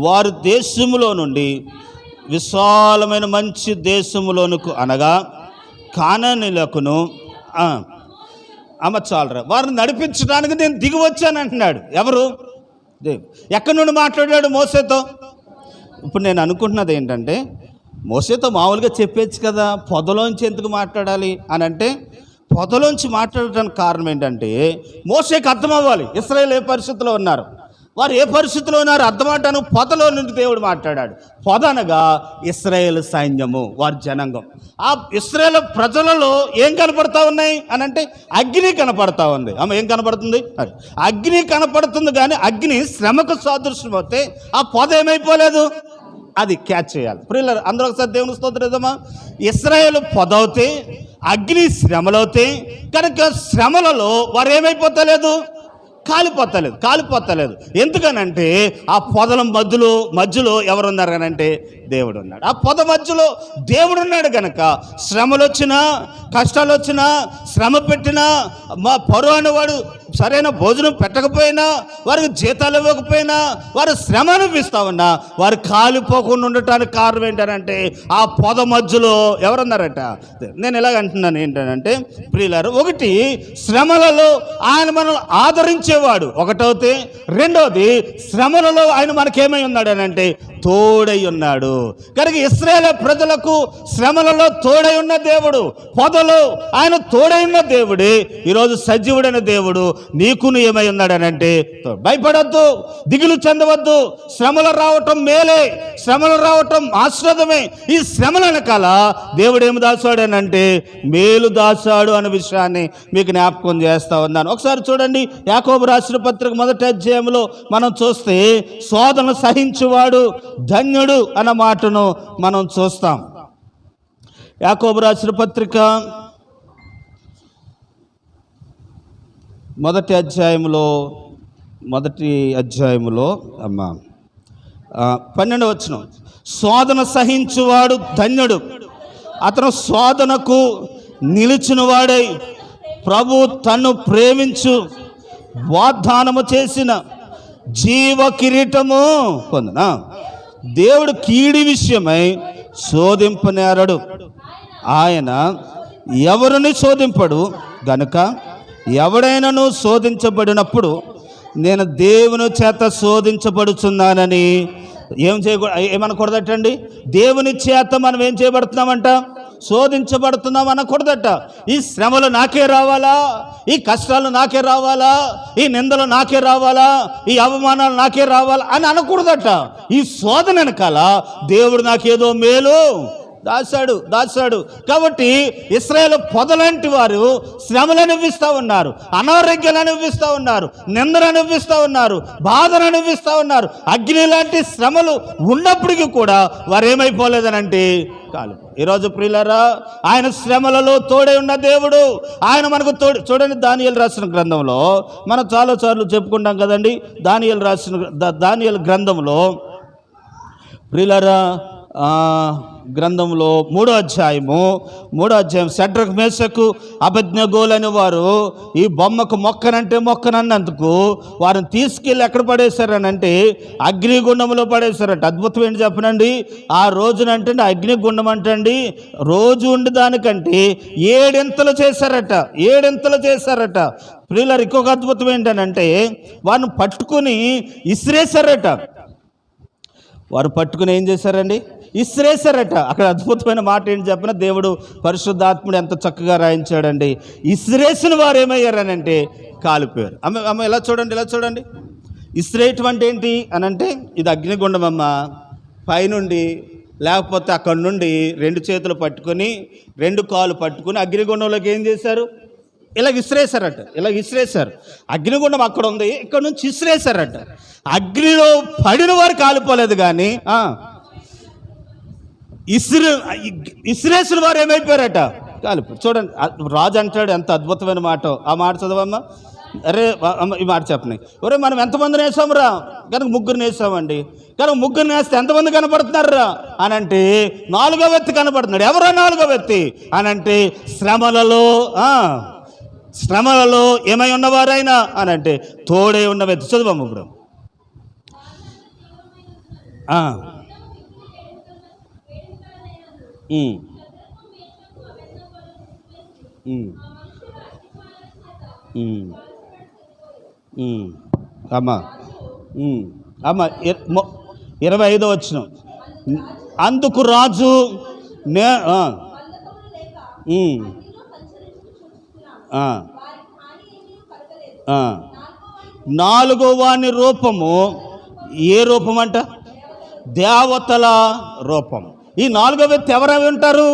వారి దేశములో నుండి విశాలమైన మంచి దేశములోనుకు అనగా కానానీయులకును చాలరా వారిని నడిపించడానికి నేను దిగి వచ్చాను అంటున్నాడు. ఎవరు? దేవుడు. ఎక్కడి నుండి మాట్లాడాడు మోషేతో? ఇప్పుడు నేను అనుకుంటున్నది ఏంటంటే, మోసేతో మామూలుగా చెప్పేచ్చు కదా, పొదలోంచి ఎందుకు మాట్లాడాలి అని అంటే, పొదలోంచి మాట్లాడటానికి కారణం ఏంటంటే, మోసేకి అర్థం అవ్వాలి ఇశ్రాయేలు ఏ పరిస్థితిలో ఉన్నారు, వారు ఏ పరిస్థితిలో ఉన్నారు అర్థమవటానికి పొదలో నుండి దేవుడు మాట్లాడాడు. పొద అనగా ఇశ్రాయేలు సైన్యము, వారి జనాంగం. ఆ ఇశ్రాయేలు ప్రజలలో ఏం కనపడతా ఉన్నాయి అని అంటే, అగ్ని కనపడతా ఉంది. ఏం కనపడుతుంది? అగ్ని కనపడుతుంది, కానీ అగ్ని శ్రమకు సాదృశ్యం అవుతే ఆ పొద ఏమైపోలేదు, అది క్యాచ్ చేయాలి. ప్రియులారా, అందరూ ఒకసారి దేవుని స్తోత్రమా. ఇశ్రాయేలు పొద అవుతే, అగ్ని శ్రమలవుతే కనుక శ్రమలలో వారు ఏమైపోతలేదు, కాలిపోతలేదు. ఎందుకనంటే ఆ పొదల మధ్యలో ఎవరు ఉన్నారు కనంటే దేవుడు ఉన్నాడు. ఆ పొద మధ్యలో దేవుడు ఉన్నాడు కనుక శ్రమలు వచ్చినా, కష్టాలు వచ్చినా, శ్రమ పెట్టినా, మా పరు అనేవాడు సరైన భోజనం పెట్టకపోయినా, వారికి జీతాలు ఇవ్వకపోయినా, వారు శ్రమ అనిపిస్తా ఉన్నా వారు కాలిపోకుండా ఉండటానికి కారణం ఏంటంటే ఆ పొద మధ్యలో ఎవరున్నారట. నేను ఇలాగ అంటున్నాను ఏంటంటే, ప్రియులారు, ఒకటి శ్రమలలో ఆయన మనల్ని ఆదరించేవాడు ఒకటవుతే, రెండవది శ్రమలలో ఆయన మనకేమై ఉన్నాడు అని అంటే తోడై ఉన్నాడు. కనుక ఇశ్రాయేలు ప్రజలకు శ్రమలలో తోడై ఉన్న దేవుడు, పొదలో ఆయన తోడై ఉన్న దేవుడే ఈరోజు సజీవుడైన దేవుడు నీకు ఏమై ఉన్నాడనంటే భయపడద్దు, దిగులు చెందవద్దు. శ్రమలు రావటం మేలే, శ్రమలు రావటం ఆశ్రదమే. ఈ శ్రమల వెనకాల దేవుడు ఏమి దాచాడనంటే మేలు దాచాడు అనే విషయాన్ని మీకు జ్ఞాపకం చేస్తా ఉన్నాను. ఒకసారి చూడండి, యాకోబు రాసిన పత్రిక 1వ అధ్యాయంలో మనం చూస్తే శోధన సహించువాడు ధన్యుడు అన్న మాటను మనం చూస్తాం. యాకోబు రాసిన పత్రిక 1వ అధ్యాయములో 12వ వచనం, శోధన సహించువాడు ధన్యుడు, అతను శోధనకు నిలిచిన వాడై ప్రభు తన్ను ప్రేమించు వాగ్దానము చేసిన జీవ కిరీటము పొందునా. దేవుడు కీడి విషయమై శోధింపనేరడు, ఆయన ఎవరిని శోధింపడు గనుక ఎవడైనాను శోధించబడినప్పుడు నేను దేవుని చేత శోధించబడుచున్నానని ఏమనకూడదటండి. దేవుని చేత మనం ఏం చేయబడుతున్నామంట, శోధించబడుతున్నాం అనకూడదట. ఈ శ్రమలు నాకే రావాలా, ఈ కష్టాలు నాకే రావాలా, ఈ నిందలు నాకే రావాలా, ఈ అవమానాలు నాకే రావాలా అని అనకూడదట. ఈ శోధన వెనకాల దేవుడు నాకేదో మేలు దాచాడు. కాబట్టి ఇశ్రాయేలు పొదలాంటి వారు శ్రమలు అనుభవిస్తూ ఉన్నారు, అనారోగ్యాలు అనుభవిస్తూ ఉన్నారు, నిందలు అనుభవిస్తూ ఉన్నారు, బాధలు అనుభవిస్తూ ఉన్నారు. అగ్ని లాంటి శ్రమలు ఉన్నప్పటికీ కూడా వారు ఏమైపోలేదనంటే కాలు. ఈరోజు ప్రియులారా, ఆయన శ్రమలలో తోడై ఉన్న దేవుడు, ఆయన మనకు తోడు. చూడండి, దానియేలు రాసిన గ్రంథంలో మనం చాలాసార్లు చెప్పుకుంటాం కదండి. దానియేలు గ్రంథంలో ప్రియులారా, గ్రంథంలో 3వ అధ్యాయం షడ్రక్ మేషకు అబేద్నెగోలు అనే వారు ఈ బొమ్మకు మొక్కనందుకు వారిని తీసుకెళ్ళి ఎక్కడ పడేశారనంటే అగ్నిగుండంలో పడేశారట. అద్భుతం ఏంటి చెప్పనండి, ఆ రోజునంటే అగ్నిగుండం అంటండి రోజు ఉండి దానికంటే 7 ఇంతలు చేశారట. ప్రియులారు, ఇంకొక అద్భుతం ఏంటనంటే వారిని పట్టుకుని ఇసిరేశారట. వారు పట్టుకుని ఏం చేశారండి, ఇసిరేశారట. అక్కడ అద్భుతమైన మాట ఏంటి చెప్పిన దేవుడు పరిశుద్ధాత్ముడు ఎంత చక్కగా రాయించాడండి. ఇసిరేసిన వారు ఏమయ్యారనంటే కాలిపోయారు. అమ్మ ఇలా చూడండి. ఇసిరేయటం అంటే ఏంటి అనంటే ఇది అగ్నిగుండం అమ్మ. పైనుండి లేకపోతే అక్కడి నుండి 2 చేతులు పట్టుకొని 2 కాళ్ళు పట్టుకుని అగ్నిగుండంలోకి ఏం చేశారు, ఇలా ఇసిరేశారు. అగ్నిగుండం అక్కడ ఉంది, ఇక్కడ నుంచి ఇసిరేశారట. అగ్నిలో పడిన వారు కాలిపోలేదు, కానీ ఇసిరేసిన వారు ఏమైపోయారట, కాలిపోయారు. చూడండి, రాజు అంటాడు, ఎంత అద్భుతమైన మాట. ఆ మాట చదవమ్మా. అరే ఈ మాట చెప్పని, ఒరే మనం ఎంతమందిని వేసాంరా, కనుక 3 వేసామండి. కనుక 3 వేస్తే ఎంతమంది కనపడుతున్నారా అని అంటే 4వ వ్యక్తి కనపడుతున్నాడు. ఎవరో 4వ వ్యక్తి అని అంటే శ్రమలలో ఏమై ఉన్నవారైనా అని అంటే తోడే ఉన్న వ్యక్తి. చదువమ్మ ఇప్పుడు. అమ్మా 25వ వచనం, అందుకు రాజు నే ఉమ్, ఆ, ఆ. నాలుగో వాని రూపము ఏ రూపం అంట? దేవతల రూపం. ఈ నాలుగో వ్యక్తి ఎవరై ఉంటారు?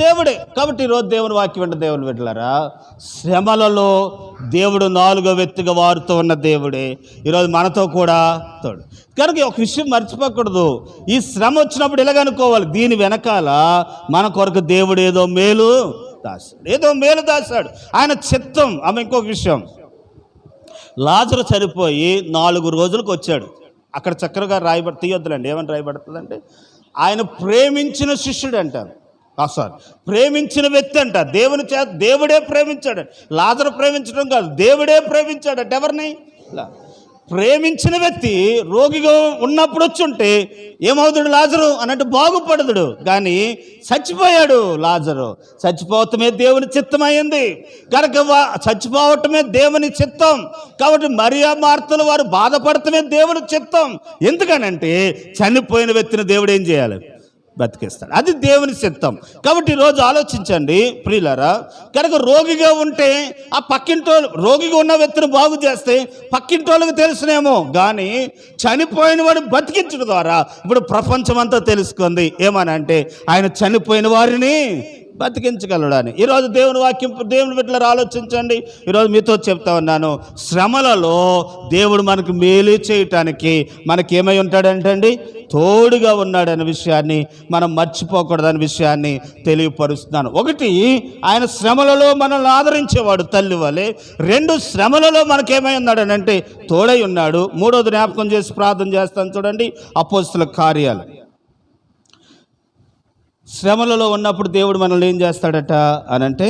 దేవుడే. కాబట్టి ఈరోజు దేవుని వాక్యం అంటే దేవుని బిడ్డలారా, శ్రమలలో దేవుడు నాలుగో వ్యక్తిగా వారుతూ ఉన్న దేవుడే ఈరోజు మనతో కూడా తోడు. కనుక ఒక విషయం మర్చిపోకూడదు. ఈ శ్రమ వచ్చినప్పుడు ఎలాగనుకోవాలి, దీని వెనకాల మన కొరకు దేవుడు ఏదో మేలు దాశాడు, ఆయన చిత్తం. ఆమె ఇంకొక విషయం, లాజరు చనిపోయి 4 రోజులకు వచ్చాడు. అక్కడ చక్కగా తీయొద్దులండి, ఏమని రాయబడుతుందంటే ఆయన ప్రేమించిన శిష్యుడు అంటారు. ప్రేమించిన వ్యక్తి అంట. దేవుడే ప్రేమించాడు. లాజరు ప్రేమించడం కాదు, దేవుడే ప్రేమించాడట. ఎవరిని? ప్రేమించిన వ్యక్తి రోగిగా ఉన్నప్పుడు వచ్చుంటే ఏమవుతాడు లాజరు అన్నట్టు? బాగుపడదుడు. కానీ చచ్చిపోయాడు లాజరు. చచ్చిపోవటమే దేవుని చిత్తమైంది కనుక చచ్చిపోవటమే దేవుని చిత్తం. కాబట్టి మరియా మార్తలు వారు బాధపడటమే దేవుని చిత్తం. ఎందుకనంటే చనిపోయిన వ్యక్తిని దేవుడు ఏం చేయాలి? బతికిస్తాడు. అది దేవుని చిత్తం. కాబట్టి ఈరోజు ఆలోచించండి ప్రియులారా, కనుక రోగిగా ఉంటే ఆ పక్కింటోళ్ళు, రోగిగా ఉన్న వ్యక్తిని బాగు చేస్తే పక్కింటోళ్ళకి తెలుసునేమో, కానీ చనిపోయిన వాడిని బతికించడం ద్వారా ఇప్పుడు ప్రపంచం అంతా తెలుసుకుంది. ఏమనంటే ఆయన చనిపోయిన వారిని బతికించగలడని. ఈరోజు దేవుని వాక్యం, దేవుని బిడ్డలారా ఆలోచించండి. ఈరోజు మీతో చెప్తా ఉన్నాను, శ్రమలలో దేవుడు మనకు మేలు చేయటానికి మనకి ఏమై ఉంటాడంటండి? తోడుగా ఉన్నాడనే విషయాన్ని మనం మర్చిపోకూడదనే విషయాన్ని తెలియపరుస్తున్నాను. ఒకటి, ఆయన శ్రమలలో మనల్ని ఆదరించేవాడు తల్లి వలె. 2, శ్రమలలో మనకేమై ఉన్నాడనంటే తోడై ఉన్నాడు. 3వది జ్ఞాపకం చేసి ప్రార్థన చేస్తాను చూడండి, అపోస్తలుల కార్యాలు. శ్రమలలో ఉన్నప్పుడు దేవుడు మనల్ని ఏం చేస్తాడట అనంటే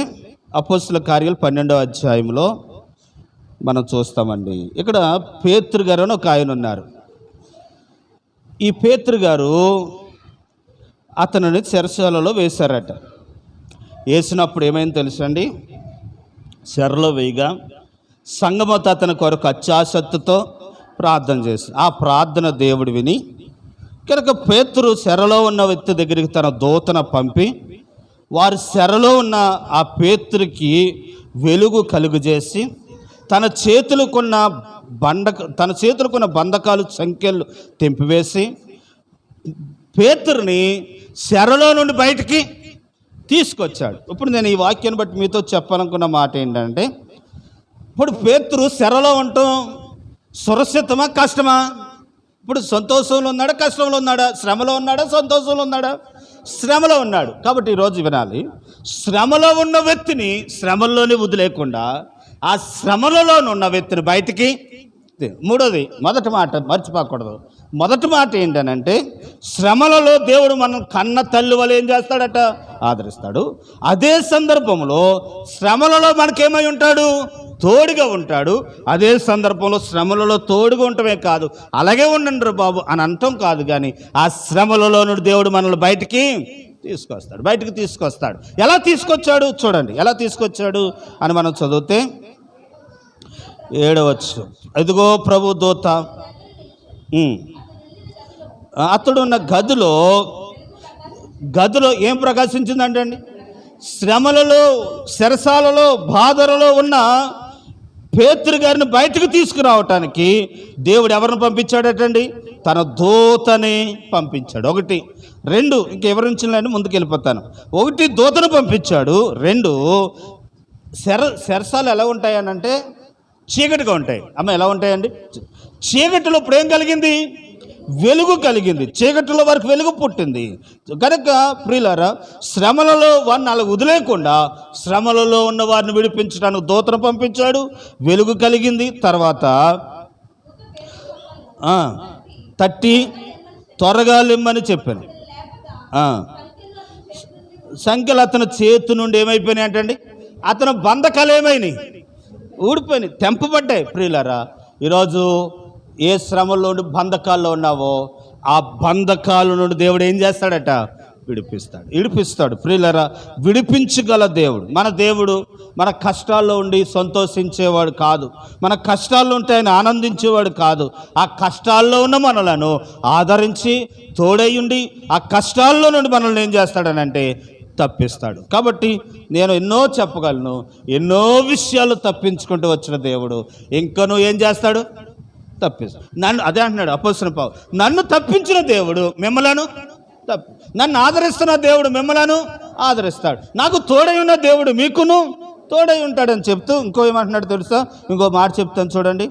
అపోస్తలుల కార్యాలు 12వ అధ్యాయంలో మనం చూస్తామండి. ఇక్కడ పేతురు గారు అని ఒక ఆయన ఉన్నారు. ఈ పేతురు గారు అతనిని చెరసాలలో వేశారట. వేసినప్పుడు ఏమైంది తెలుసండి? చెరలో వేయగా సంఘమంతా అతని కొరకు అత్యాసక్తితో ప్రార్థన చేసింది. ఆ ప్రార్థన దేవుడు విని కనుక పేతురు చెరలో ఉన్న వ్యక్తి దగ్గరికి తన దూతను పంపి వారి చెరలో ఉన్న ఆ పేతురికి వెలుగు కలుగజేసి తన చేతులకున్న బంధకాలు సంఖ్యలు తెంపివేసి పేతురుని చెరలో నుండి బయటికి తీసుకొచ్చాడు. ఇప్పుడు నేను ఈ వాక్యాన్ని బట్టి మీతో చెప్పాలనుకున్న మాట ఏంటంటే, ఇప్పుడు పేతురు చెరలో ఉండటం సురక్షితమా కష్టమా? ఇప్పుడు సంతోషంలో ఉన్నాడా కష్టంలో ఉన్నాడా? శ్రమలో ఉన్నాడా సంతోషంలో ఉన్నాడా? శ్రమలో ఉన్నాడు. కాబట్టి ఈరోజు వినాలి, శ్రమలో ఉన్న వ్యక్తిని శ్రమల్లోనే వదిలేకుండా ఆ శ్రమలలో ఉన్న వ్యక్తిని బయటికి. 3వది, మొదటి మాట మర్చిపోకూడదు. మొదటి మాట ఏంటనంటే శ్రమలలో దేవుడు మనం కన్న తల్లి వల్ల ఏం చేస్తాడట? ఆదరిస్తాడు. అదే సందర్భంలో శ్రమలలో మనకేమై ఉంటాడు? తోడుగా ఉంటాడు. అదే సందర్భంలో శ్రమలలో తోడుగా ఉండటమే కాదు, అలాగే ఉండండి బాబు అని అంటాం కాదు, కానీ ఆ శ్రమలలో నుండి దేవుడు మనల్ని బయటికి తీసుకొస్తాడు. ఎలా తీసుకొచ్చాడు చూడండి. ఎలా తీసుకొచ్చాడు అని మనం చదివితే 7వ వచనం, ఇదిగో ప్రభు దూత అతడున్న గదిలో ఏం ప్రకాశించిందంటే అండి, శ్రమలలో, చెరసాలలో, బాధలలో ఉన్న పేతురు గారిని బయటకు తీసుకురావటానికి దేవుడు ఎవరిని పంపించాడటండి? తన దూతని పంపించాడు. 1, 2 ఇంకెవరి నుంచి ముందుకు వెళ్ళిపోతాను. 1 దూతను పంపించాడు. 2 చెరసాలు ఎలా ఉంటాయనంటే చీకటిగా ఉంటాయి. అమ్మ ఎలా ఉంటాయండి? చీకటిలో ఇప్పుడు ఏం కలిగింది? వెలుగు కలిగింది. చీకటిలో వరకు వెలుగు పుట్టింది. కనుక ప్రియులారా, శ్రమలలో వారిని అలా వదిలేకుండా శ్రమలలో ఉన్న వారిని విడిపించడానికి దూతను పంపించాడు. వెలుగు కలిగింది. తర్వాత తట్టి త్వరగా లిమ్మని చెప్పాను. సంఖ్యలు అతని చేతి నుండి ఏమైపోయినాయి అంటండి? అతని బంధకాలు ఏమైనాయి? ఊడిపోయినాయి, తెంపబడ్డాయి. ప్రియులారా, ఈరోజు ఏ శ్రమలో నుండి బంధకాల్లో ఉన్నావో ఆ బంధకాల నుండి దేవుడు ఏం చేస్తాడట? విడిపిస్తాడు. ప్రియులరా, విడిపించగల దేవుడు మన దేవుడు. మన కష్టాల్లో ఉండి సంతోషించేవాడు కాదు, మన కష్టాల్లో ఉంటే ఆయన ఆనందించేవాడు కాదు. ఆ కష్టాల్లో ఉన్న మనలను ఆదరించి తోడయ్యుండి ఆ కష్టాల్లో నుండి మనల్ని ఏం చేస్తాడనంటే తప్పిస్తాడు. కాబట్టి నేను ఎన్నో చెప్పగలను, ఎన్నో విషయాలు తప్పించుకుంటూ వచ్చిన దేవుడు ఇంకనూ ఏం చేస్తాడు? తప్పిస్తాడు. నన్ను అదే అంటున్నాడు అపోస్తలుడు పౌలు, నన్ను తప్పించిన దేవుడు మిమ్మలను నన్ను ఆదరిస్తున్న దేవుడు మిమ్మలను ఆదరిస్తాడు. నాకు తోడై ఉన్న దేవుడు మీకును తోడై ఉంటాడని చెప్తూ ఇంకో ఏమంటున్నాడు తెలుసా? ఇంకో మాట చెప్తాను చూడండి.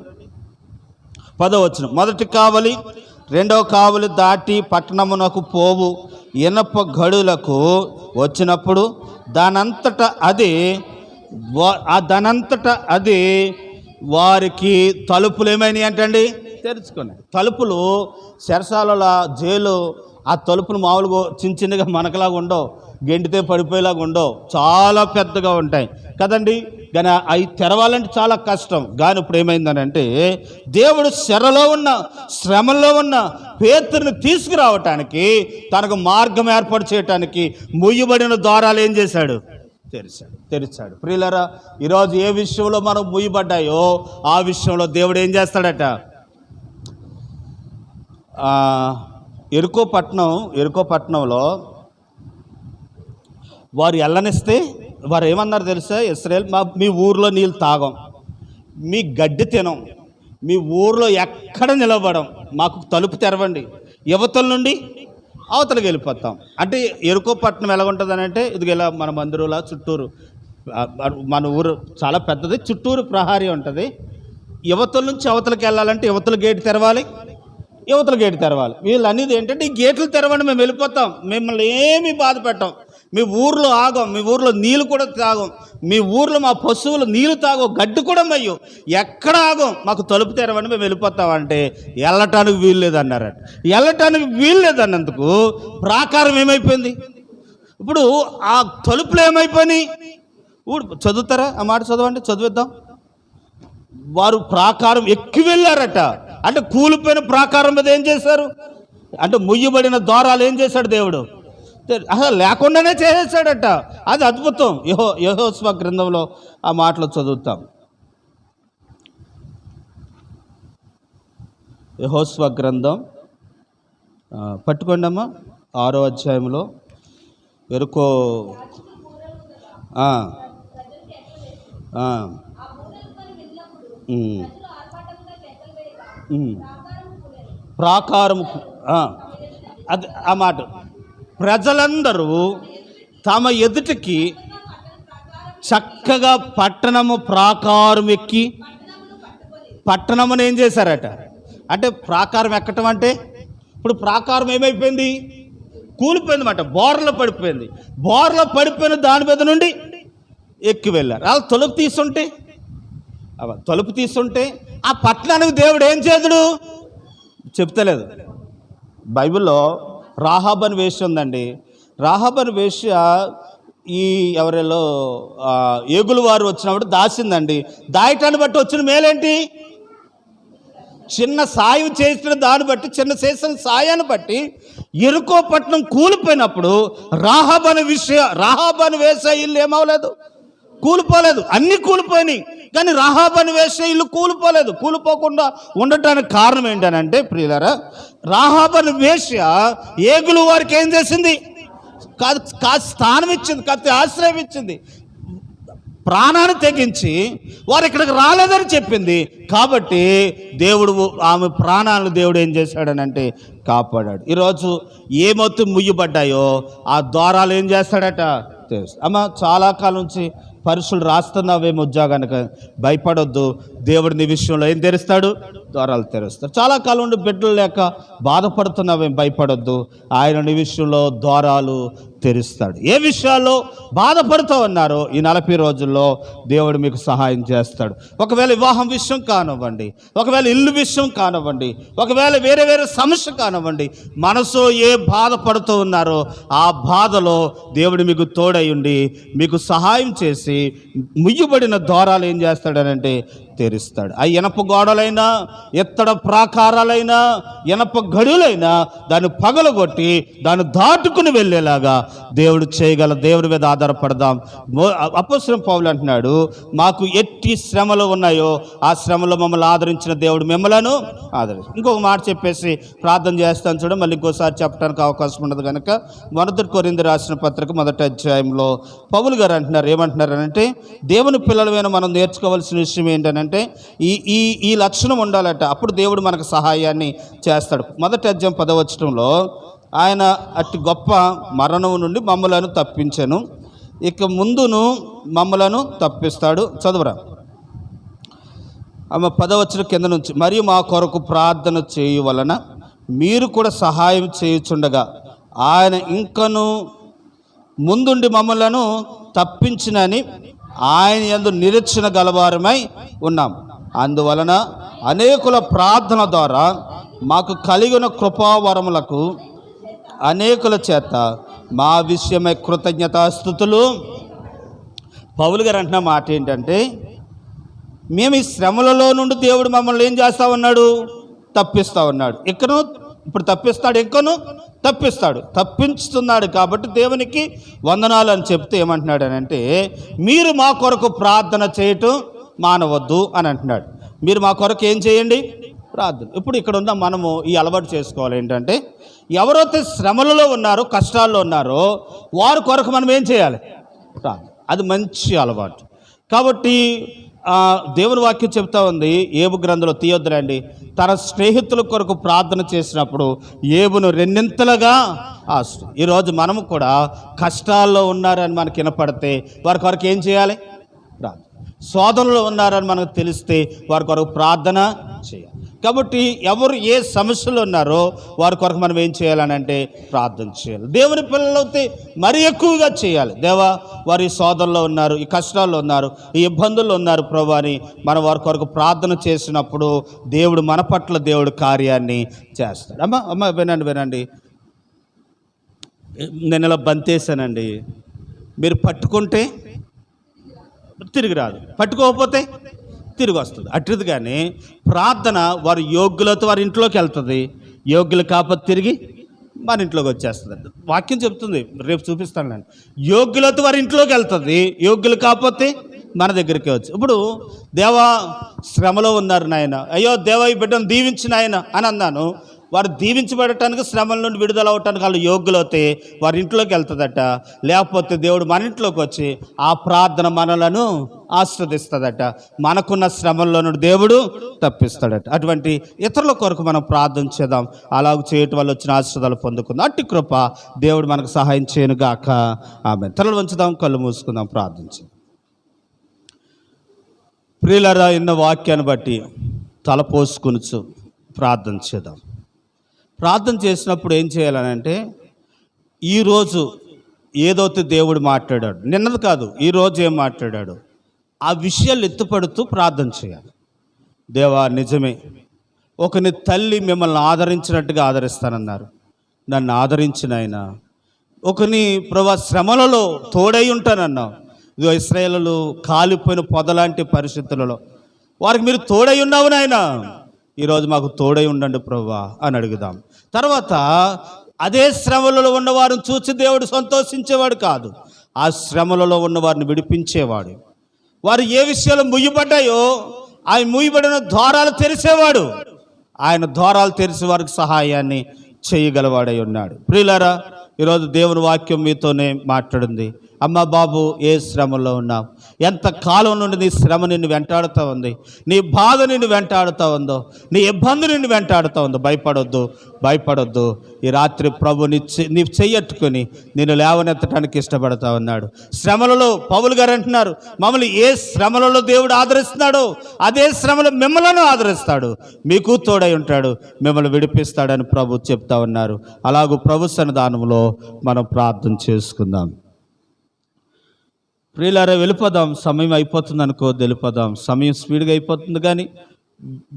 10వ వచనం, మొదటి కావలి రెండవ కావలి దాటి పట్టణమునకు పోవు ఇనప గడులకు వచ్చినప్పుడు దానంతట అది వారికి తలుపులు ఏమైనాయి అంటండి? తెరుచుకున్నాయి. తలుపులు చెరసాల జైలు ఆ తలుపులు మామూలుగా చిన్నగా మనకలాగా ఉండవు, గెంటితే పడిపోయేలాగా ఉండవు, చాలా పెద్దగా ఉంటాయి కదండి. కానీ అవి తెరవాలంటే చాలా కష్టం. కానీ ఇప్పుడు ఏమైందనంటే దేవుడు చెరలో ఉన్న శ్రమలో ఉన్న పేతురుని తీసుకురావటానికి, తనకు మార్గం ఏర్పాటు చేయటానికి ముయ్యబడిన ద్వారాలు ఏం చేశాడు? తెరిచాడు. ప్రియులారా, ఈరోజు ఏ విషయంలో మనం ముయ్యబడ్డాయో ఆ విషయంలో దేవుడు ఏం చేస్తాడట? ఎరుకో పట్టణంలో వారు ఎల్లనిస్తే వారు ఏమన్నారు తెలుసా? ఇశ్రాయేల్, మీ ఊర్లో నీళ్ళు తాగం, మీ గడ్డి తినం, మీ ఊర్లో ఎక్కడ నిలబడం, మాకు తలుపు తెరవండి, యువతల నుండి అవతలకి వెళ్ళిపోతాం. అంటే ఎరుకో పట్టణం ఎలా ఉంటుంది అని అంటే, ఇది ఇలా మన మందిరంలో చుట్టూరు, మన ఊరు చాలా పెద్దది, చుట్టూరు ప్రహారీ ఉంటుంది. యువతల నుంచి అవతలకి వెళ్ళాలంటే యువతల గేటు తెరవాలి, వీళ్ళు అనేది ఏంటంటే, ఈ గేట్లు తెరవండి, మేము వెళ్ళిపోతాం, మిమ్మల్ని ఏమీ బాధ పెట్టాం, మీ ఊర్లో ఆగం, మీ ఊర్లో నీళ్ళు కూడా తాగం, మీ ఊర్లో మా పశువులు నీళ్ళు తాగం, గడ్డి కూడా మయ్యం, ఎక్కడ ఆగం, మాకు తలుపు తెరవండి, మేము వెళ్ళిపోతామంటే వెళ్ళటానికి వీలు లేదన్నారట. వెళ్ళటానికి వీలు లేదన్నందుకు ప్రాకారం ఏమైపోయింది? ఇప్పుడు ఆ తలుపులు ఏమైపోయినాయి? చదువుతారా? ఆ మాట చదవండి, చదివిద్దాం. వారు ప్రాకారం ఎక్కి వెళ్ళారట. అంటే కూలిపోయిన ప్రాకారం మీద ఏం చేశారు? అంటే ముయ్యబడిన ద్వారాలు ఏం చేశాడు దేవుడు? అసలు లేకుండానే చేసేసాడట. అది అద్భుతం. యెహోషువ గ్రంథంలో ఆ మాటలు చదువుతాం. యెహోషువ గ్రంథం పట్టుకోండి అమ్మా, 6వ అధ్యాయంలో ఎరుకో ప్రాకారము, అది ఆ మాట, ప్రజలందరూ తమ ఎదుటికి చక్కగా పట్టణము ప్రాకారం ఎక్కి పట్టణమును ఏం చేశారట? అంటే ప్రాకారం ఎక్కటం అంటే, ఇప్పుడు ప్రాకారం ఏమైపోయింది? కూలిపోయింది మాట, బోర్లో పడిపోయిన దాని మీద నుండి ఎక్కి వెళ్ళారు. అలా తలుపు తీసుంటే ఆ పట్టణానికి దేవుడు ఏం చేదుడు చెప్తలేదు. బైబిల్లో రాహాబ్ అని వేశ్య ఉందండి. రాహాబ్ అని వేశ్య ఈ ఎవరిలో ఏగులు వారు వచ్చినప్పుడు దాచిందండి. దాయటాన్ని బట్టి వచ్చిన మేలేంటి? చిన్న సాయం చేసిన దాన్ని బట్టి, చిన్న చేసిన సాయాన్ని బట్టి ఎరుకో పట్టణం కూలిపోయినప్పుడు రాహాబ్ అని వేసే ఇల్లు ఏమవలేదు, కూలిపోలేదు. అన్నీ కూలిపోయినాయి, కానీ రాహాబ్ అని వేసే ఇల్లు కూలిపోలేదు. కూలిపోకుండా ఉండటానికి కారణం ఏంటనంటే, ప్రియులారా, రాహాబ్ అని వేశ్య ఏగులు వారికి ఏం చేసింది? స్థానం ఇచ్చింది, కత్తి ఆశ్రయం ఇచ్చింది, ప్రాణాన్ని తెగించి వారు ఇక్కడికి రాలేదని చెప్పింది. కాబట్టి దేవుడు ఆమె ప్రాణాలను దేవుడు ఏం చేశాడనంటే కాపాడాడు. ఈరోజు ఏ మొత్తం ముయ్యబడ్డాయో ఆ ద్వారాలు ఏం చేస్తాడట తెలుసు. అమ్మ, చాలా కాలం నుంచి పరుషులు రాస్తున్నావేమో ఉద్యోగానికి, భయపడొద్దు. దేవుడు నీ విషయంలో ఏం తెరుస్తాడు? ద్వారాలు తెరుస్తాడు. చాలా కాలం నుండి బిడ్డలు లేక బాధపడుతున్నావేం, భయపడొద్దు. ఆయన నీ విషయంలో ద్వారాలు తెరుస్తాడు. ఏ విషయాల్లో బాధపడుతూ ఉన్నారో ఈ 40 రోజుల్లో దేవుడు మీకు సహాయం చేస్తాడు. ఒకవేళ వివాహం విషయం కానివ్వండి, ఒకవేళ ఇల్లు విషయం కానివ్వండి, ఒకవేళ వేరే వేరే సమస్య కానివ్వండి, మనసు ఏ బాధపడుతూ ఉన్నారో ఆ బాధలో దేవుడు మీకు తోడై ఉండి మీకు సహాయం చేసి ముయ్యబడిన ద్వారాలు ఏం చేస్తాడనంటే తెరుస్తాడు. ఆ ఇనప గోడలైనా, ఎత్తడ ప్రాకారాలైనా, ఇనప గడులైనా దాన్ని పగలగొట్టి దాన్ని దాటుకుని వెళ్ళేలాగా దేవుడు చేయగల. దేవుడి మీద ఆధారపడదాం. అపోస్తలుడైన పౌలు అంటున్నాడు, మాకు ఎట్టి శ్రమలు ఉన్నాయో ఆ శ్రమలో మమ్మల్ని ఆదరించిన దేవుడు మిమ్మలను ఆదరించి. ఇంకొక మాట చెప్పేసి ప్రార్థన చేస్తాను చూడ, మళ్ళీ ఇంకోసారి చెప్పడానికి అవకాశం ఉండదు కనుక 1 కొరింథీ రాసిన పత్రిక 1వ అధ్యాయంలో పౌలు గారు అంటున్నారు, ఏమంటున్నారనంటే దేవుని పిల్లలమైన మనం నేర్చుకోవాల్సిన విషయం ఏంటంటే ఈ లక్షణం ఉండాలట. అప్పుడు దేవుడు మనకు సహాయాన్ని చేస్తాడు. 1వ అధ్యాయం 10వ వచనంలో ఆయన అట్టి గొప్ప మరణం నుండి మమ్మలను తప్పించెను, ఇక ముందును మమ్మలను తప్పిస్తాడు. చదువురా 10వ వచనం కింద నుంచి, మరియు మా కొరకు ప్రార్థన చేయు వలన మీరు కూడా సహాయం చేయుచుండగా ఆయన ఇంకను ముందుండి మమ్మలను తప్పించినని ఆయన యందు నిరీక్షణ గలవారమై ఉన్నాం. అందువలన అనేకుల ప్రార్థన ద్వారా మాకు కలిగిన కృపావరములకు అనేకుల చేత మా విషయమై కృతజ్ఞతాస్తుతులు. పౌలు గారు అంటున్న మాట ఏంటంటే, మేము ఈ శ్రమలలో నుండి దేవుడు మమ్మల్ని ఏం చేస్తూ ఉన్నాడు? తప్పిస్తూ ఉన్నాడు. ఎక్కడో ఇప్పుడు తప్పిస్తాడు, ఎక్కను తప్పిస్తాడు, తప్పించుతున్నాడు. కాబట్టి దేవునికి వందనాలు అని చెప్తే ఏమంటున్నాడు అని అంటే, మీరు మా కొరకు ప్రార్థన చేయటం మానవద్దు అని అంటున్నాడు. మీరు మా కొరకు ఏం చేయండి? ప్రార్థన. ఇప్పుడు ఇక్కడ ఉన్న మనము ఈ అలవాటు చేసుకోవాలి ఏంటంటే, ఎవరైతే శ్రమలలో ఉన్నారో, కష్టాల్లో ఉన్నారో వారి కొరకు మనం ఏం చేయాలి? ప్రార్థన. అది మంచి అలవాటు. కాబట్టి దేవుని వాక్యం చెప్తా ఉంది, ఏబు గ్రంథంలో తీయొద్దులండి, తన స్నేహితుల కొరకు ప్రార్థన చేసినప్పుడు ఏబును రెండింతలుగా ఆస్తు. ఈరోజు మనము కూడా కష్టాల్లో ఉన్నారని మనకు వినపడితే వారి కొరకు ఏం చేయాలి? ప్రార్థన. సోదరులు ఉన్నారని మనకు తెలిస్తే వారి కొరకు ప్రార్థన చేయాలి. కాబట్టి ఎవరు ఏ సమస్యలు ఉన్నారో వారి కొరకు మనం ఏం చేయాలని అంటే ప్రార్థన చేయాలి. దేవుని పిల్లలైతే మరీ ఎక్కువగా చేయాలి. దేవా, వారి సోదరులు ఉన్నారు, ఈ కష్టాల్లో ఉన్నారు, ఈ ఇబ్బందుల్లో ఉన్నారు ప్రభు అని మనం వారి కొరకు ప్రార్థన చేసినప్పుడు దేవుడు మన పట్ల దేవుడు కార్యాన్ని చేస్తాడు. అమ్మ వినండి, నేను ఇలా బంతేసానండి, మీరు పట్టుకుంటే తిరిగి రాదు, పట్టుకోకపోతే తిరిగి వస్తుంది. అట్టిది కానీ ప్రార్థన వారి యోగ్యులతో వారి ఇంట్లోకి వెళ్తుంది, యోగ్యులు కాకపోతే తిరిగి మన ఇంట్లోకి వచ్చేస్తుంది. వాక్యం చెప్తుంది, రేపు చూపిస్తాను నేను. యోగ్యులతో వారి ఇంట్లోకి వెళ్తుంది, యోగ్యులు కాకపోతే మన దగ్గరికి వచ్చి. ఇప్పుడు దేవా శ్రమలో ఉన్నారు నాయన, అయ్యో దేవా ఈ బిడ్డను దీవించిన ఆయన అని అన్నాను. వారు దీవించబడటానికి, శ్రమల నుండి విడుదల అవటానికి వాళ్ళు యోగ్యులైతే వారి ఇంట్లోకి వెళ్తుందట. లేకపోతే దేవుడు మన ఇంట్లోకి వచ్చి ఆ ప్రార్థన మనలను ఆస్వాదిస్తుందట. మనకున్న శ్రమల్లో నుండి దేవుడు తప్పిస్తాడట. అటువంటి ఇతరుల కొరకు మనం ప్రార్థన చేద్దాం. అలాగ చేయటం వల్ల వచ్చిన ఆశీర్వాదాలు పొందుకుందాం. అట్టి కృప దేవుడు మనకు సహాయం చేయను గాక. ఆమేన్. తలలు వంచుదాం, కళ్ళు మూసుకుందాం, ప్రార్థించాం. ప్రియులారా, ఇన్న వాక్యాన్ని బట్టి తల పోసుకొనుచు ప్రార్థన చేద్దాం. ప్రార్థన చేసినప్పుడు ఏం చేయాలనంటే, ఈరోజు ఏదైతే దేవుడు మాట్లాడాడు, నిన్నది కాదు, ఈరోజు ఏం మాట్లాడాడు, ఆ విషయాలు ఎత్తుపడుతూ ప్రార్థన చేయాలి. దేవా, నిజమే, ఒకని తల్లి మిమ్మల్ని ఆదరించినట్టుగా ఆదరిస్తానన్నారు, నన్ను ఆదరించిన ఆయన. ఒకని ప్రభా శ్రమలలో తోడై ఉంటానన్నావు. ఇదిగో ఇశ్రాయేలు కాలిపోయిన పొదలాంటి పరిస్థితులలో వారికి మీరు తోడై ఉన్నావు నాయన, ఈరోజు మాకు తోడై ఉండండి ప్రభువా అని అడుగుదాం. తర్వాత అదే శ్రమలలో ఉన్నవారిని చూసి దేవుడు సంతోషించేవాడు కాదు, ఆ శ్రమలలో ఉన్నవారిని విడిపించేవాడు. వారు ఏ విషయాలు ముయ్యబడ్డాయో ఆ ముయ్యబడిన ద్వారాలు తెరిచేవాడు. ఆయన ద్వారాలు తెరిచి వారికి సహాయాన్ని చేయగలవాడై ఉన్నాడు. ప్రియులారా, ఈరోజు దేవుని వాక్యం మీతోనే మాట్లాడింది. అమ్మ బాబు, ఏ శ్రమలో ఉన్నావు? ఎంత కాలం నుండి నీ శ్రమ నిన్ను వెంటాడుతూ ఉంది, నీ బాధ నిన్ను వెంటాడుతూ ఉందో, నీ ఇబ్బంది నిన్ను వెంటాడుతూ ఉందో, భయపడొద్దు. ఈ రాత్రి ప్రభు నీ చెయ్యట్టుకొని నిన్ను లేవనెత్తడానికి ఇష్టపడతా ఉన్నాడు. శ్రమలలో పౌలు గారు అంటున్నారు, మమ్మల్ని ఏ శ్రమలలో దేవుడు ఆదరిస్తున్నాడో అదే శ్రమలు మిమ్మల్ని ఆదరిస్తాడు, మీకు తోడై ఉంటాడు, మిమ్మల్ని విడిపిస్తాడని ప్రభు చెప్తా ఉన్నారు. అలాగూ ప్రభు సన్నిధానంలో మనం ప్రార్థన చేసుకుందాం. ప్రియులారా, వెళ్ళిపోదాం. సమయం అయిపోతుంది అనుకో, వెళ్ళిపోదాం. సమయం స్పీడ్గా అయిపోతుంది, కానీ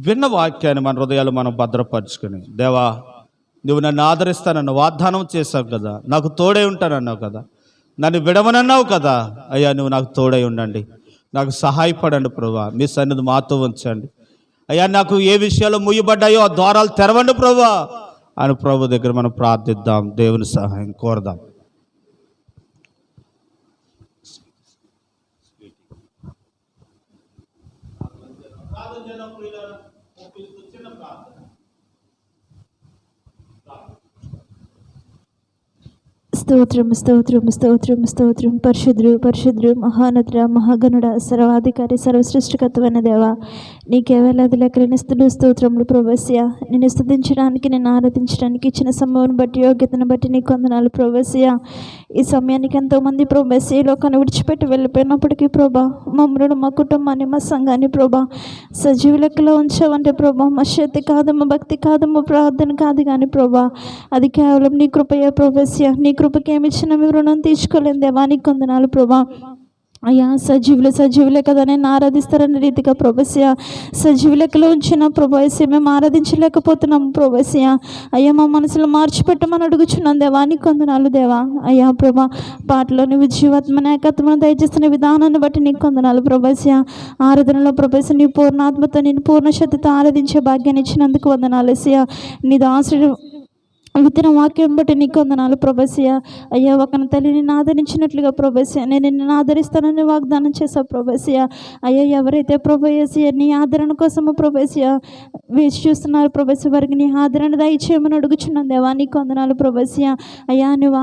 విన్న వాక్యాన్ని మన హృదయాలు మనం భద్రపరుచుకొని, దేవా నువ్వు నన్ను ఆదరిస్తానన్న వాగ్దానం చేశావు కదా, నాకు తోడై ఉంటానన్నావు కదా, నన్ను విడవనన్నావు కదా, అయ్యా నువ్వు నాకు తోడై ఉండండి, నాకు సహాయపడండి ప్రభువా, మీ సన్నిధి మాతో ఉంచండి అయ్యా, నాకు ఏ విషయాలు ముయ్యబడ్డాయో ఆ ద్వారాలు తెరవండి ప్రభువా అని ప్రభు దగ్గర మనం ప్రార్థిద్దాం, దేవుని సహాయం కోరదాం.
స్తోత్రం స్తోత్రం స్తోత్రం స్తోత్రం. పరిశుద్ధుడు మహానతుడ మహాగణుడ సర్వాధికారి సర్వసృష్టికత్వమైన దేవా, నీకే వేలాది లెక్కలేని స్తుతులు స్తోత్రములు ప్రభువా. నిన్ను స్తుతించడానికి, నిన్ను ఆరాధించడానికి ఇచ్చిన సమయం బట్టి, యోగ్యతను బట్టి నీకు వందనాలు ప్రభువా. ఈ సమయానికి ఎంతోమంది ప్రభువా ఈ లోకాన్ని విడిచిపెట్టి వెళ్ళిపోయినప్పటికీ ప్రభా, మమ్మల్ని, మా కుటుంబాన్ని, మా సంఘాన్ని ప్రభా సజీవ లెక్కలో ఉంచావంటే ప్రభా, మా శక్తి కాదు, మా భక్తి కాదు, మా ప్రార్థన కాదు, కానీ ప్రభా అది కేవలం నీ కృపయే ప్రభువా. నీ కృపకి ఏమి ఇచ్చినా మీ రుణం తీర్చుకోలేని దేవా, నీకు వందనాలు ప్రభా. అయ్యా సజీవులే కదా నేను ఆరాధిస్తారన్న రీతిగా ప్రభువా సజీవ లెక్కలో ఉంచిన ప్రభువా మేము ఆరాధించలేకపోతున్నాము ప్రభువా. అయ్యా మా మనసులో మార్చిపెట్టమని అడుగుచున్నాను దేవా, నీకు వందనాలు దేవా. అయ్యా ప్రభా పాటలో నువ్వు జీవాత్మని ఏకత్వను దయచేస్తున్న విధానాన్ని బట్టి నీకు వందనాలు ప్రభువా. ఆరాధనలో ప్రభువా నీ పూర్ణాత్మతో, నేను పూర్ణ శక్తితో ఆరాధించే భాగ్యాన్ని ఇచ్చినందుకు వందనాలు యేసయ్యా. నీ దాసుడు విత్తన వాక్యం బట్టి నీకు వందనాలు ప్రభువా. అయ్యా ఒక తల్లి నిన్ను ఆదరించినట్లుగా ప్రభువా నేను నిన్ను ఆదరిస్తానని వాగ్దానం చేశావు ప్రభువా. అయ్యా ఎవరైతే ప్రభువా నీ ఆదరణ కోసము ప్రభువా వేచి చూస్తున్నారు ప్రభువా, వారికి నీ ఆదరణ దయచేయమని అడుగుచున్నాను దేవా, నీకు వందనాలు ప్రభువా. అయ్యా నువ్వు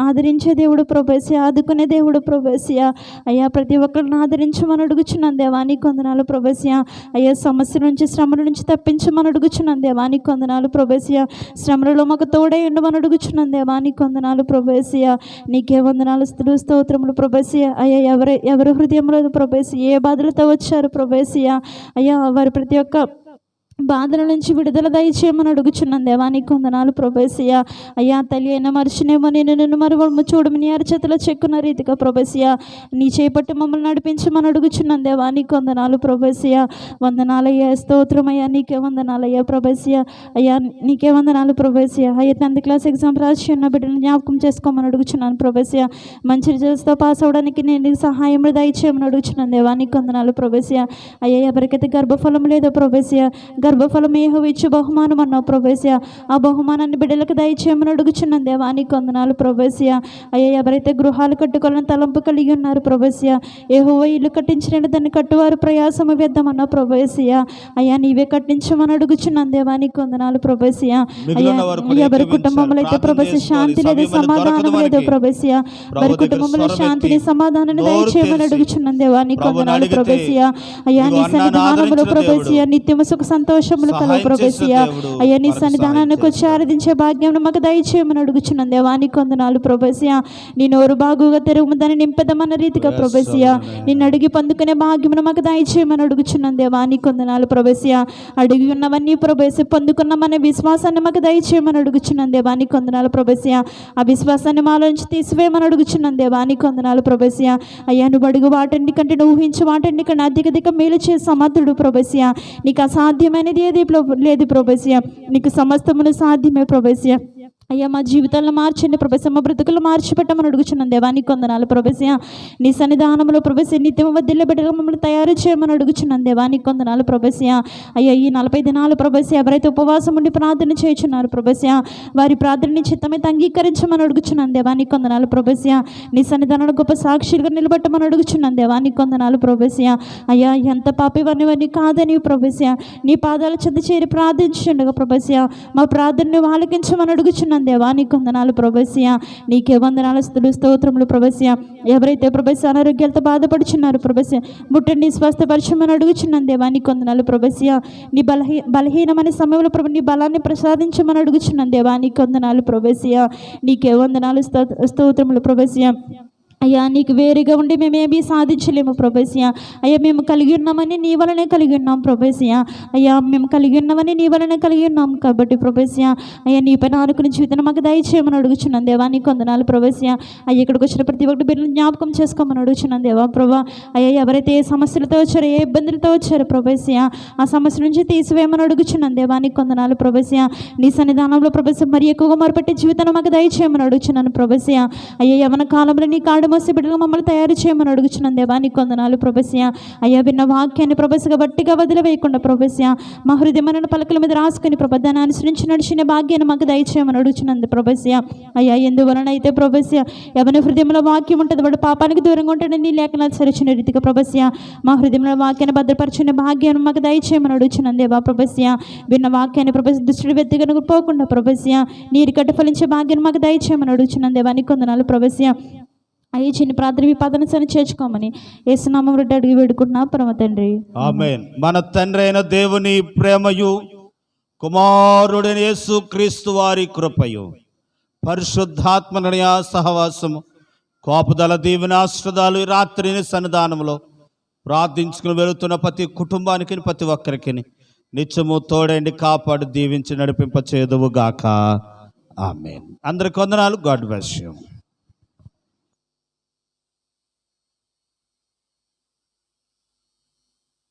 ఆదరించే దేవుడు ప్రభువా, ఆదుకునే దేవుడు ప్రభువా. అయ్యా ప్రతి ఒక్కరిని ఆదరించమని అడుగుచున్నాను దేవా, నీకు వందనాలు ప్రభువా. అయ్యా సమస్య నుంచి, శ్రమల నుంచి తప్పించమని అడుగుచున్నాను దేవా, నీకు వందనాలు ప్రభువా. శ్రమలలో మాకు తోడే ఉండమని అడుగుచున్నాను దేవా, నీకు వందనాలు ప్రభువా. నీకే వందనాలు స్తుతులు స్తోత్రములు ప్రభువా. అయ్యా ఎవరి హృదయంలో ప్రభువా ఏ బాధలతో వచ్చారు ప్రభువా, అయ్యా వారి ప్రతి ఒక్క బాధల నుంచి విడుదల దయచేయమని అడుగుచున్నాను దేవా, నీకు వందనాలు ప్రభువా. అయ్యా తల్లి అయినా మరిచినేమో నిన్ను మరువము చూడము, నీ అరచేతిలో చెక్కున్న రీతిగా ప్రభువా నీ చేపట్టి మమ్మల్ని నడిపించమని అడుగుచున్నాను దేవా, నీకు వందనాలు ప్రభువా. వందనాలయ్యా, స్తోత్రమయ్యా, నీకే వందనాలయ్యా ప్రభువా. అయ్యా నీకే వందనాలు ప్రభువా. అయ్యా 10th క్లాస్ ఎగ్జామ్ రాసి ఉన్న బిడ్డను జ్ఞాపకం చేసుకోమని అడుగుచున్నాను ప్రభువా. మంచి రిజల్ట్స్తో పాస్ అవ్వడానికి నేను సహాయం దయచేయమని అడుగుచున్నాను దేవా, నీకు వందనాలు ప్రభువా. అయ్యా ఎవరికైతే గర్భఫలం లేదో ప్రభువా, గర్భఫలం యెహోవా ఇచ్చు బహుమానం అన్నావు ప్రభువా, ఆ బహుమానాన్ని బిడ్డలకు దయచేయమని అడుగుచున్నాను దేవా, నీకు వందనాలు ప్రభువా. అయ్యా ఎవరైతే గృహాలు కట్టుకోవాలని తలంపు కలిగి ఉన్నారు ప్రభువా, యెహోవా ఇల్లు కట్టించిన దాన్ని కట్టువారు ప్రయాసము వ్యర్థమన్నావు ప్రభువా. అయ్యా నీవే కట్టించమని అడుగుచున్నాను దేవా, నీకు వందనాలు ప్రభువా. అయ్యా ఎవరి కుటుంబంలో అయితే ప్రభువా శాంతి లేదు, సమాధానం లేదు ప్రభువా, వారి కుటుంబంలో శాంతిని, సమాధానాన్ని దయచేయమని అడుగుచున్నాను దేవా, నీకు వందనాలు ప్రభువా. అయ్యా నీ సన్నిధానములో ప్రభువా నిత్యము సుఖ సంతోషములు కలవు ప్రభువా. అయ్యా నీ సన్నిధానానికి వచ్చి ఆరాధించే భాగ్యం మాకు దయచేయమని అడుగుచున్నాను దేవా, నీకు వందనాలు ప్రభువా. నీ నోరు బాగుగా తెరుగు దాన్ని నింపెదమన్న రీతిగా ప్రభువా నిన్ను అడిగి పొందుకునే భాగ్యమును మాకు దయచేయమని అడుగుచున్నాను దేవా, నీకు వందనాలు ప్రభువా. అడిగి ఉన్నవన్నీ ప్రభువా పొందుకున్నామనే విశ్వాసాన్ని మాకు దయచేయమని అడుగుచున్నాను దేవా, నీకు వందనాలు ప్రభువా. ఆ విశ్వాసాన్ని మాలో నుంచి తీసివేయమని అడుగుచున్నాను దేవా, నీకు వందనాలు ప్రభువా. అయ్యా నువ్వు అడుగు వాటండి కంటే, నువ్వు ఊహించు వాటండి కంటే అధిక మేలు చేసే సమర్థుడు ప్రభువా. నీకు అసాధ్యమైనది ఏది లేదు ప్రభువా, నీకు సమస్తమును సాధ్యమే ప్రభువా. అయ్యా మా జీవితాలను మార్చండి ప్రభువా, మా బ్రతుకులు మార్చిపెట్టమని అడుగుచున్నాను దేవా, నీకు వందనాలు ప్రభువా. నీ సన్నిధానంలో ప్రభువా నిత్యం వదిలే బిడ్డగా మమ్మల్ని తయారు చేయమని అడుగుచున్నాను దేవా, నీకు వందనాలు ప్రభువా. అయ్యా ఈ 40 దినాలు ప్రభువా ఎవరైతే ఉపవాసం ఉండి ప్రార్థన చేయుచున్నారు ప్రభువా, వారి ప్రార్థనని చిత్తమైతే అంగీకరించమని అడుగుచున్నాను దేవా, నీకు వందనాలు ప్రభువా. నీ సన్నిధానంలో గొప్ప సాక్షులుగా నిలబెట్టమని అడుగుచున్నాను దేవా, నీకు వందనాలు ప్రభువా. అయ్యా ఎంత పాపివన్నీ కాదని ప్రభువా నీ పాదాల చెంత చేరి ప్రార్థించుండగా ప్రభువా మా ప్రార్థనను ఆలకించమని అడుగుచున్నాను అడుగుచున్నాను దేవా, నీకు వందనాలు ప్రభస్య. నీకే వందనాలు, స్తుతులు, స్తోత్రములు ప్రభస్య. ఎవరైతే ప్రభస్య అనారోగ్యాలతో బాధపడుచున్నారు ప్రభస్య, ముట్టండి, స్వస్థపరచమని అడుగుచున్నాను దేవా, నీకు వందనాలు ప్రభస్య. నీ బలహీనమైన సమయంలో ప్రభు నీ బలాన్ని ప్రసాదించమని అడుగుచున్నాను దేవా, నీకు వందనాలు ప్రభస్య. నీకే వందనాలు, స్తోత్రములు ప్రభస్య. అయ్యా, నీకు వేరుగా ఉండి మేమేమీ సాధించలేము ప్రభస్య. అయ్యా, మేము కలిగి ఉన్నామని నీ వలనే కలిగి ఉన్నాం ప్రభస్య. అయ్యా, మేము కలిగి ఉన్నామని నీ వలనే కలిగి ఉన్నాం కాబట్టి ప్రభస్య. అయ్యా, నీ పైన ఆనుకుని జీవితం మాకు దయచేయమని అడుగుచున్నాను దేవా, నీకు వందనాలు ప్రభస్య. అయ్యా, ఇక్కడికి వచ్చిన ప్రతి ఒక్కటి బిడ్డలను జ్ఞాపకం చేసుకోమని అడుగుచున్నాను దేవా ప్రభా. అయ్యా, ఎవరైతే ఏ సమస్యలతో వచ్చారో, ఏ ఇబ్బందులతో వచ్చారో ప్రభస్య, ఆ సమస్య నుంచి తీసివేయమని అడుగుచున్నాను దేవా, నీకు వందనాలు ప్రభస్య. నీ సన్నిధానంలో ప్రభస్య మరి ఎక్కువగా మొరపెట్టే జీవితాన్ని మాకు దయచేయమని అడుగుచున్నాను ప్రభస్య. అయ్యా, యవన కాలంలో నీ కాడు మోసే బిడ్డలు మమ్మల్ని తయారు చేయమని అడుగుచున్నాను దేవా, నీకు వందనాలు ప్రభస్య. అయ్యా, విన్న వాక్యాన్ని ప్రభస్యగా బట్టిగా వదిలివేయకుండా ప్రభస్య, మా హృదయమైన పలకల మీద రాసుకుని ప్రభాన్ని అనుసరించి నడిచిన భాగ్యాన్ని మాకు దయచేయమని అడుగుచున్నది ప్రభస్య. అయ్యా, ఎందువలన అయితే ప్రభస్య ఎవరి హృదయంలో వాక్యం ఉంటుంది వాడు పాపానికి దూరంగా ఉంటాడని నీ లేఖనాలు సరిచిన రీతిగా ప్రభస్య మా హృదయంలో వాక్యాన్ని భద్రపరిచిన భాగ్యాన్ని మాకు దయచేయమని అడుగుచున్నాను దేవా ప్రభస్య. విన్న వాక్యాన్ని ప్రభస్య దుష్టుడి వెతికను పోకుండా ప్రభస్య నీరు కట్ట ఫలించే భాగ్యాన్ని మాకు దయచేయమని అడుగుచున్నాను దేవా, నీకు వందనాలు ప్రభస్య. అయ్యి చిన్న ప్రార్థన మీ పదనసని చేర్చుకోమని యేసునామములో అడిగి వేడుకుంటున్నా పరమ తండ్రి,
ఆమేన్. మన తండ్రి అయిన దేవుని ప్రేమయు, కుమారుడైన యేసు క్రీస్తు వారి కృపయు, పరిశుద్ధాత్మనయ సహవాసము, కాపుదల దీవెనాశ్రదాలు ఈ రాత్రిని సన్నిధానంలో ప్రార్థించుకుని వెళుతున్న ప్రతి కుటుంబానికి, ప్రతి ఒక్కరికి నిత్యము తోడండి, కాపాడు, దీవించి నడిపింపచేదువు గాక. ఆమేన్. అందరికి వందనాలు. God bless you.